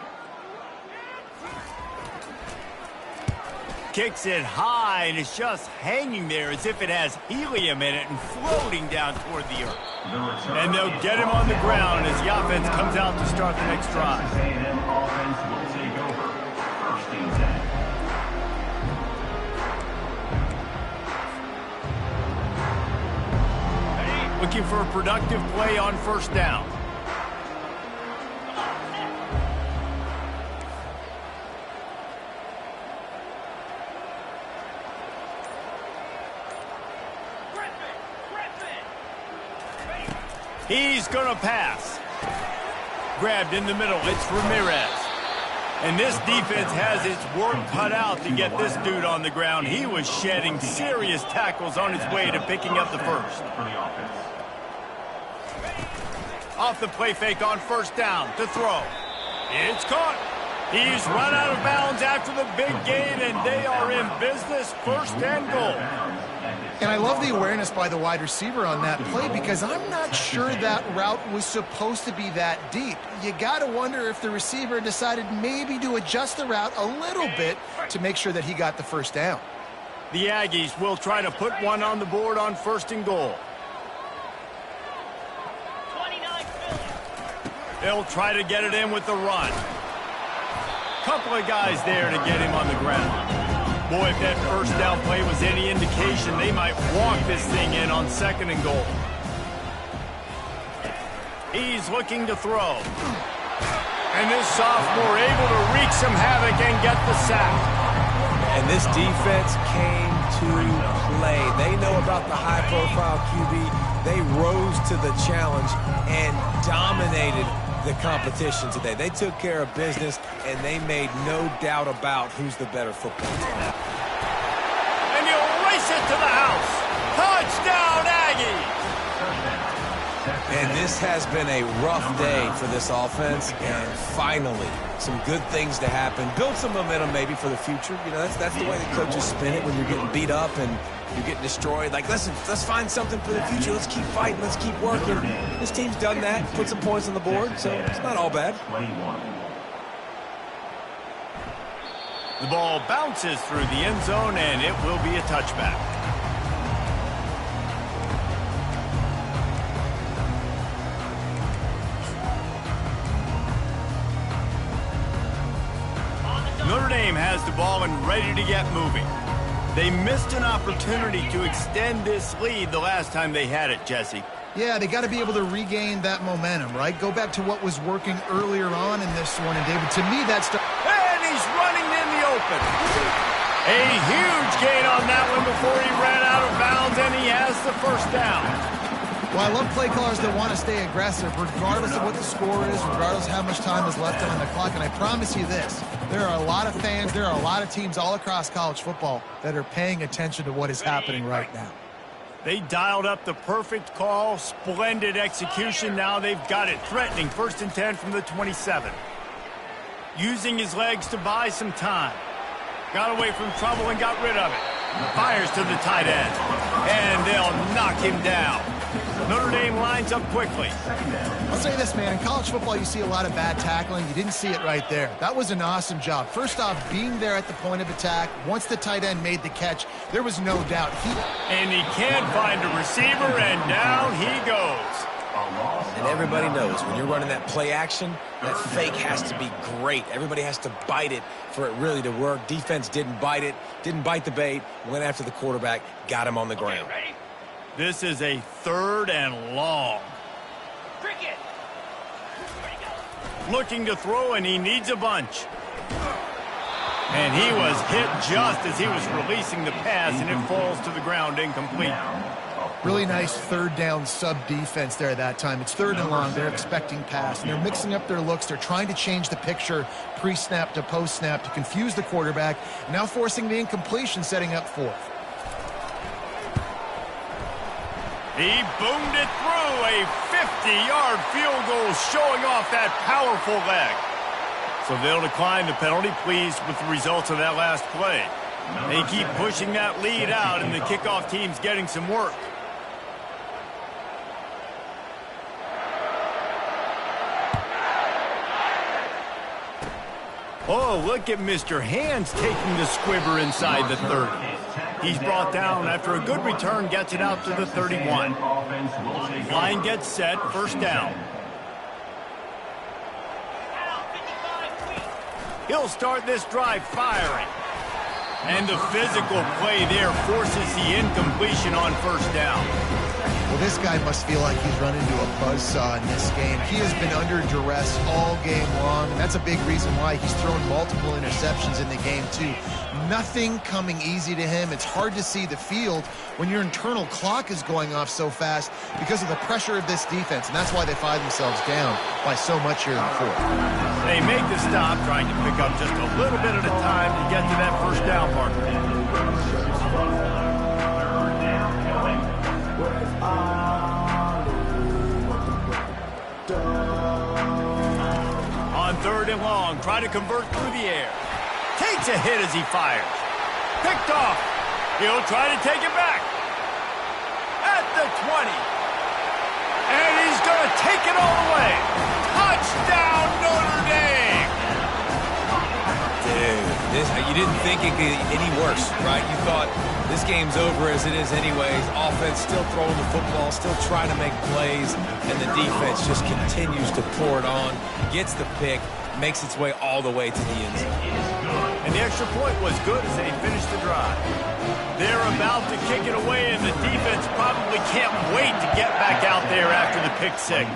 Speaker 1: Kicks it high, and it's just hanging there as if it has helium in it and floating down toward the earth. And they'll get him on the ground as the offense comes out to start the next drive.
Speaker 5: Texas A&M offense will take over. 1st and 10.
Speaker 1: Looking for a productive play on 1st down. He's going to pass. Grabbed in the middle. It's Ramirez. And this defense has its work cut out to get this dude on the ground. He was shedding serious tackles on his way to picking up the 1st. Off the play fake on 1st down to throw. It's caught. He's run out of bounds after the big gain, and they are in business. 1st and goal.
Speaker 3: And I love the awareness by the wide receiver on that play because I'm not sure that route was supposed to be that deep. You got to wonder if the receiver decided maybe to adjust the route a little bit to make sure that he got the 1st down.
Speaker 1: The Aggies will try to put one on the board on 1st and goal. They'll try to get it in with the run. Couple of guys there to get him on the ground. Boy, if that 1st down play was any indication, they might walk this thing in on 2nd and goal. He's looking to throw. And this sophomore able to wreak some havoc and get the sack.
Speaker 2: And this defense came to play. They know about the high-profile QB. They rose to the challenge and dominated the competition today. They took care of business, and they made no doubt about who's the better football team.
Speaker 1: And he'll race it to the house. Touchdown, Aggies!
Speaker 2: And this has been a rough day for this offense, and finally, some good things to happen. Build some momentum maybe for the future. You know, that's the way the coaches spin it when you're getting beat up and you're getting destroyed. Like, listen, let's find something for the future. Let's keep fighting. Let's keep working. This team's done that, put some points on the board, so it's not all bad.
Speaker 1: The ball bounces through the end zone, and it will be a touchback. Notre Dame has the ball and ready to get moving. They missed an opportunity to extend this lead the last time they had it, Jesse.
Speaker 3: Yeah, they got to be able to regain that momentum, right? Go back to what was working earlier on in this one. And, David, to me, that's...
Speaker 1: And he's running in the open. A huge gain on that one before he ran out of bounds, and he has the first down.
Speaker 3: Well, I love play callers that want to stay aggressive, regardless of what the score is, regardless of how much time is left on the clock. And I promise you this, there are a lot of fans, there are a lot of teams all across college football that are paying attention to what is happening right now.
Speaker 1: They dialed up the perfect call, splendid execution. Now they've got it threatening. 1st and 10 from the 27. Using his legs to buy some time. Got away from trouble and got rid of it. Fires to the tight end. And they'll knock him down. Notre Dame lines up quickly.
Speaker 3: I'll say this, man. In college football, you see a lot of bad tackling. You didn't see it right there. That was an awesome job. First off, being there at the point of attack. Once the tight end made the catch, there was no doubt.
Speaker 1: And he can't find a receiver, and down he goes.
Speaker 2: And everybody knows when you're running that play action, that fake has to be great. Everybody has to bite it for it really to work. Defense didn't bite it, didn't bite the bait, went after the quarterback, got him on the ground.
Speaker 1: This is a 3rd and long. Looking to throw, and he needs a bunch. And he was hit just as he was releasing the pass, and it falls to the ground incomplete.
Speaker 3: Really nice 3rd down sub-defense there that time. It's 3rd and long. They're expecting pass, and they're mixing up their looks. They're trying to change the picture pre-snap to post-snap to confuse the quarterback, now forcing the incompletion, setting up 4th.
Speaker 1: He boomed it through, a 50-yard field goal showing off that powerful leg. So they'll decline the penalty, pleased with the results of that last play. They keep pushing that lead out, and the kickoff team's getting some work. Oh, look at Mr. Hands taking the squibber inside the 30. He's brought down after a good return, gets it out to the 31. Line gets set, 1st down. He'll start this drive firing. And the physical play there forces the incompletion on 1st down.
Speaker 3: Well, this guy must feel like he's run into a buzzsaw in this game. He has been under duress all game long, and that's a big reason why he's thrown multiple interceptions in the game, too. Nothing coming easy to him. It's hard to see the field when your internal clock is going off so fast because of the pressure of this defense, and that's why they find themselves down by so much here in the 4th.
Speaker 1: They make the stop, trying to pick up just a little bit at a time to get to that 1st down marker. On 3rd and long, try to convert through the air. Takes a hit as he fires. Picked off. He'll try to take it back. At the 20. And he's going to take it all the way. Touchdown, Notre Dame!
Speaker 2: Dude, you didn't think it could get any worse, right? You thought this game's over as it is anyways. Offense still throwing the football, still trying to make plays, and the defense just continues to pour it on, gets the pick, makes its way all the way to the end zone.
Speaker 1: And the extra point was good as they finished the drive. They're about to kick it away, and the defense probably can't wait to get back out there after the pick 6.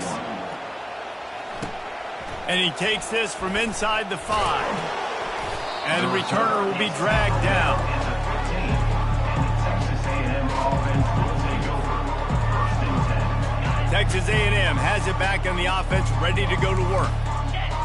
Speaker 1: And he takes this from inside the 5. And the returner will be dragged down. Texas A&M has it back in the offense, ready to go to work.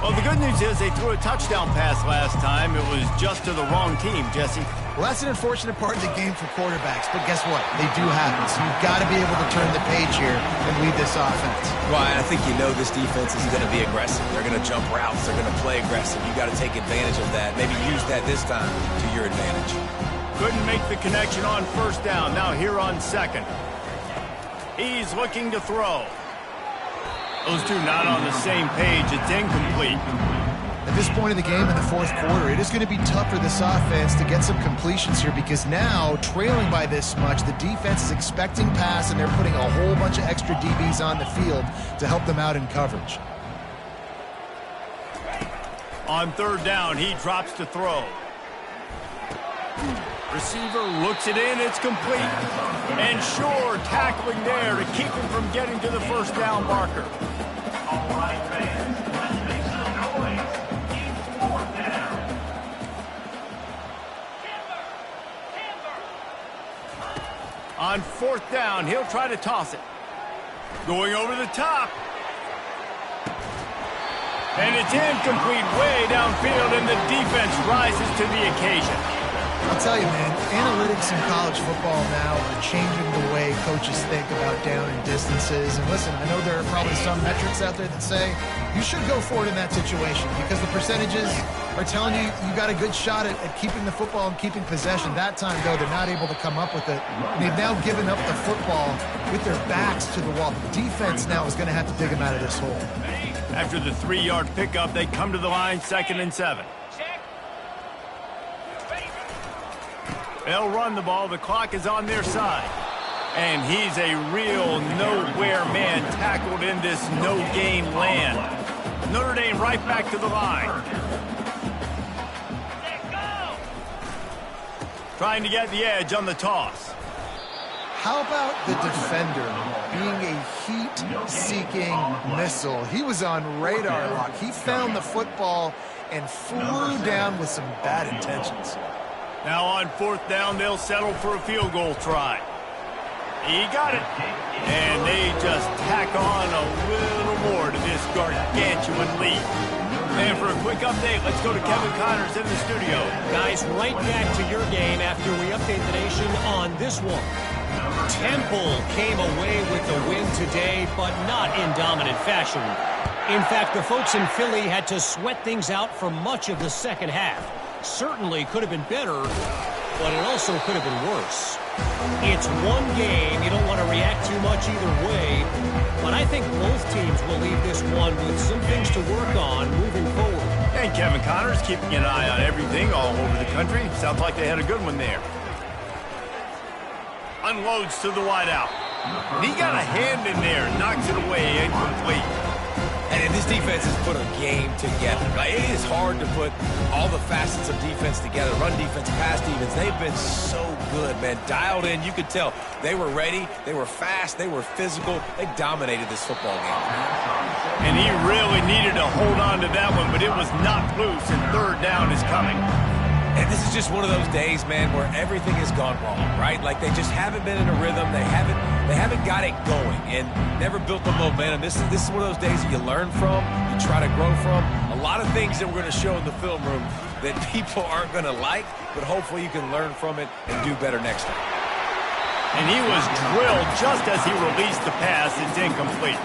Speaker 1: Well, the good news is they threw a touchdown pass last time. It was just to the wrong team, Jesse.
Speaker 3: Well, that's an unfortunate part of the game for quarterbacks, but guess what? They do happen, so you've got to be able to turn the page here and lead this offense.
Speaker 2: Well, I think you know this defense is going to be aggressive. They're going to jump routes. They're going to play aggressive. You got to take advantage of that. Maybe use that this time to your advantage.
Speaker 1: Couldn't make the connection on 1st down. Now here on 2nd. He's looking to throw. Those two not on the same page. It's incomplete.
Speaker 3: At this point of the game in the 4th quarter, it is going to be tough for this offense to get some completions here because now, trailing by this much, the defense is expecting pass, and they're putting a whole bunch of extra DBs on the field to help them out in coverage.
Speaker 1: On 3rd down, he drops to throw. Receiver looks it in, it's complete. And sure, tackling there to keep him from getting to the first down marker.
Speaker 5: All right, fans, let's make some noise. It's 4th down.
Speaker 1: On 4th down, he'll try to toss it. Going over the top. And it's incomplete way downfield, and the defense rises to the occasion.
Speaker 3: I'll tell you, man, analytics in college football now are changing the way coaches think about down and distances. And listen, I know there are probably some metrics out there that say you should go for it in that situation because the percentages are telling you you got a good shot at keeping the football and keeping possession. That time, though, they're not able to come up with it. They've now given up the football with their backs to the wall. The defense now is going to have to dig them out of this hole.
Speaker 1: After the 3-yard pickup, they come to the line, 2nd and 7. They'll run the ball. The clock is on their side. And he's a real nowhere man tackled in this no-gain land. Notre Dame right back to the line. Trying to get the edge on the toss.
Speaker 3: How about the defender being a heat-seeking missile? He was on radar lock. He found the football and flew down with some bad intentions.
Speaker 1: Now on 4th down, they'll settle for a field goal try. He got it. And they just tack on a little more to this gargantuan lead. And for a quick update, let's go to Kevin Connors in the studio.
Speaker 4: Guys, right back to your game after we update the nation on this one. Temple came away with the win today, but not in dominant fashion. In fact, the folks in Philly had to sweat things out for much of the second half. Certainly could have been better, but it also could have been worse. It's one game. You don't want to react too much either way, but I think both teams will leave this one with some things to work on moving forward.
Speaker 1: And Kevin Connors keeping an eye on everything all over the country. Sounds like they had a good one there. Unloads to the wideout. He got a hand in there, knocks it away, incomplete.
Speaker 2: And this defense has put a game together. Right? It is hard to put all the facets of defense together. Run defense, pass defense. They've been so good, man. Dialed in. You could tell they were ready. They were fast. They were physical. They dominated this football game.
Speaker 1: And he really needed to hold on to that one, but it was knocked loose, and 3rd down is coming.
Speaker 2: And this is just one of those days, man, where everything has gone wrong, right? Like they just haven't been in a rhythm. They haven't got it going and never built the momentum. This is one of those days that you learn from, you try to grow from. A lot of things that we're going to show in the film room that people aren't going to like, but hopefully you can learn from it and do better next time.
Speaker 1: And he was drilled just as he released the pass. It's incomplete.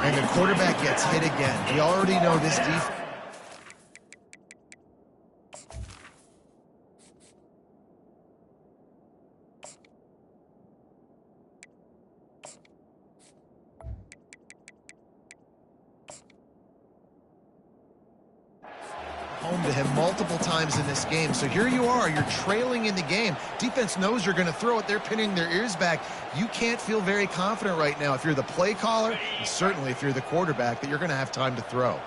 Speaker 3: And the quarterback gets hit again. We already know this defense. Home to him multiple times in this game. So here you are, you're trailing in the game. Defense knows you're going to throw it. They're pinning their ears back. You can't feel very confident right now if you're the play caller, and certainly if you're the quarterback, that you're going to have time to throw.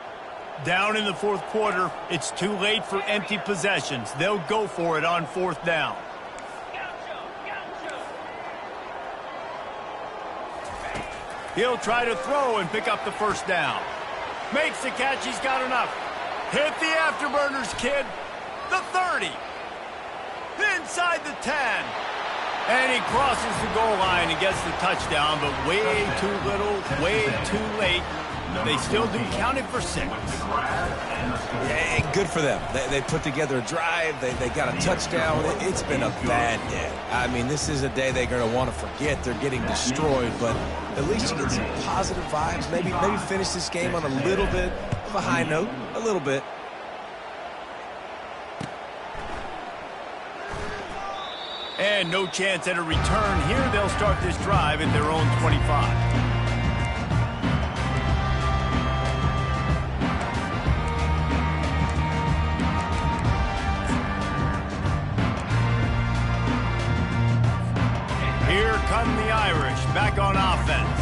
Speaker 1: Down in the 4th quarter, it's too late for empty possessions. They'll go for it on 4th down. He'll try to throw and pick up the 1st down. Makes the catch. He's got enough. Hit the afterburners, kid. The 30. Inside the 10. And he crosses the goal line and gets the touchdown, but way too little, way too late. They still do count it for 6.
Speaker 2: Yeah, good for them. They put together a drive. They got a touchdown. It's been a bad day. I mean, this is a day they're going to want to forget. They're getting destroyed, but at least you get some positive vibes. Maybe finish this game on a little bit of a high note, a little bit.
Speaker 1: And no chance at a return here. They'll start this drive at their own 25. Here come the Irish back on offense.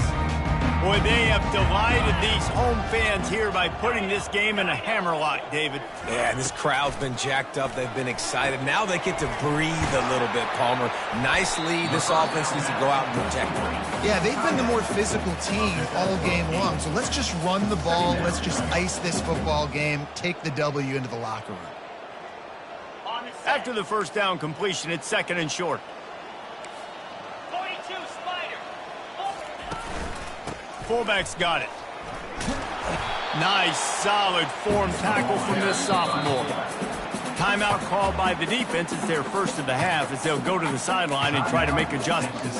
Speaker 1: Boy, they have delighted these home fans here by putting this game in a hammerlock, David.
Speaker 2: Yeah, this crowd's been jacked up. They've been excited. Now they get to breathe a little bit, Palmer. Nice lead. This offense needs to go out and protect them.
Speaker 3: Yeah, they've been the more physical team all game long. So let's just run the ball. Let's just ice this football game. Take the W into the locker room.
Speaker 1: After the first down completion, it's 2nd and short. Fullback's got it. Nice, solid form tackle from this sophomore. Timeout called by the defense. It's their first of the half as they'll go to the sideline and try to make adjustments.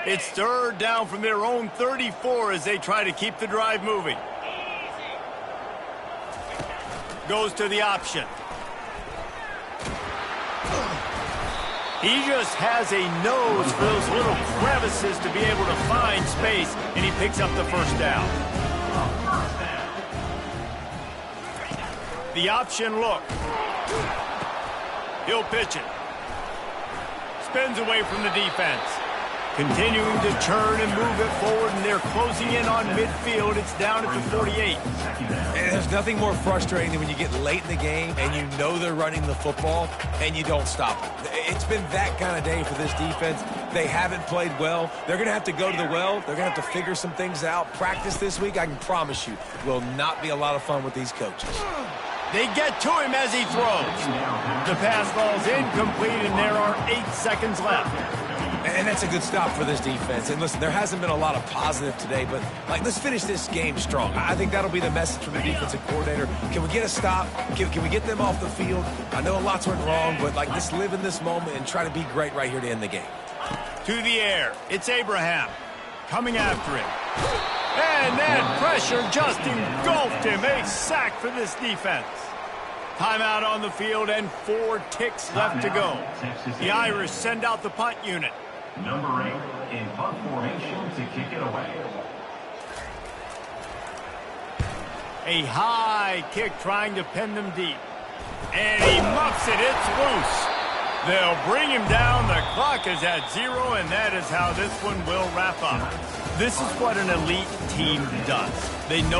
Speaker 1: It's 3rd down from their own 34 as they try to keep the drive moving. Goes to the option. He just has a nose for those little crevices to be able to find space, and he picks up the first down. The option look. He'll pitch it. Spins away from the defense. Continuing to turn and move it forward, and they're closing in on midfield. It's down at the 48.
Speaker 2: And there's nothing more frustrating than when you get late in the game and you know they're running the football and you don't stop it. It's been that kind of day for this defense. They haven't played well. They're going to have to go to the well. They're going to have to figure some things out. Practice this week, I can promise you, will not be a lot of fun with these coaches.
Speaker 1: They get to him as he throws. The pass ball's incomplete, and there are 8 seconds left.
Speaker 2: And that's a good stop for this defense. And listen, there hasn't been a lot of positive today, but let's finish this game strong. I think that'll be the message from the defensive coordinator. Can we get a stop? Can we get them off the field? I know lots went wrong, but let's live in this moment and try to be great right here to end the game.
Speaker 1: To the air, it's Abraham coming after him. And that pressure just engulfed him. A sack for this defense. Timeout on the field and 4 ticks left to go. The Irish send out the punt unit.
Speaker 5: Number 8 in punt formation to kick it away.
Speaker 1: A high kick trying to pin them deep. And he muffs it. It's loose. They'll bring him down. The clock is at 0, and that is how this one will wrap up. This is what an elite team does. They know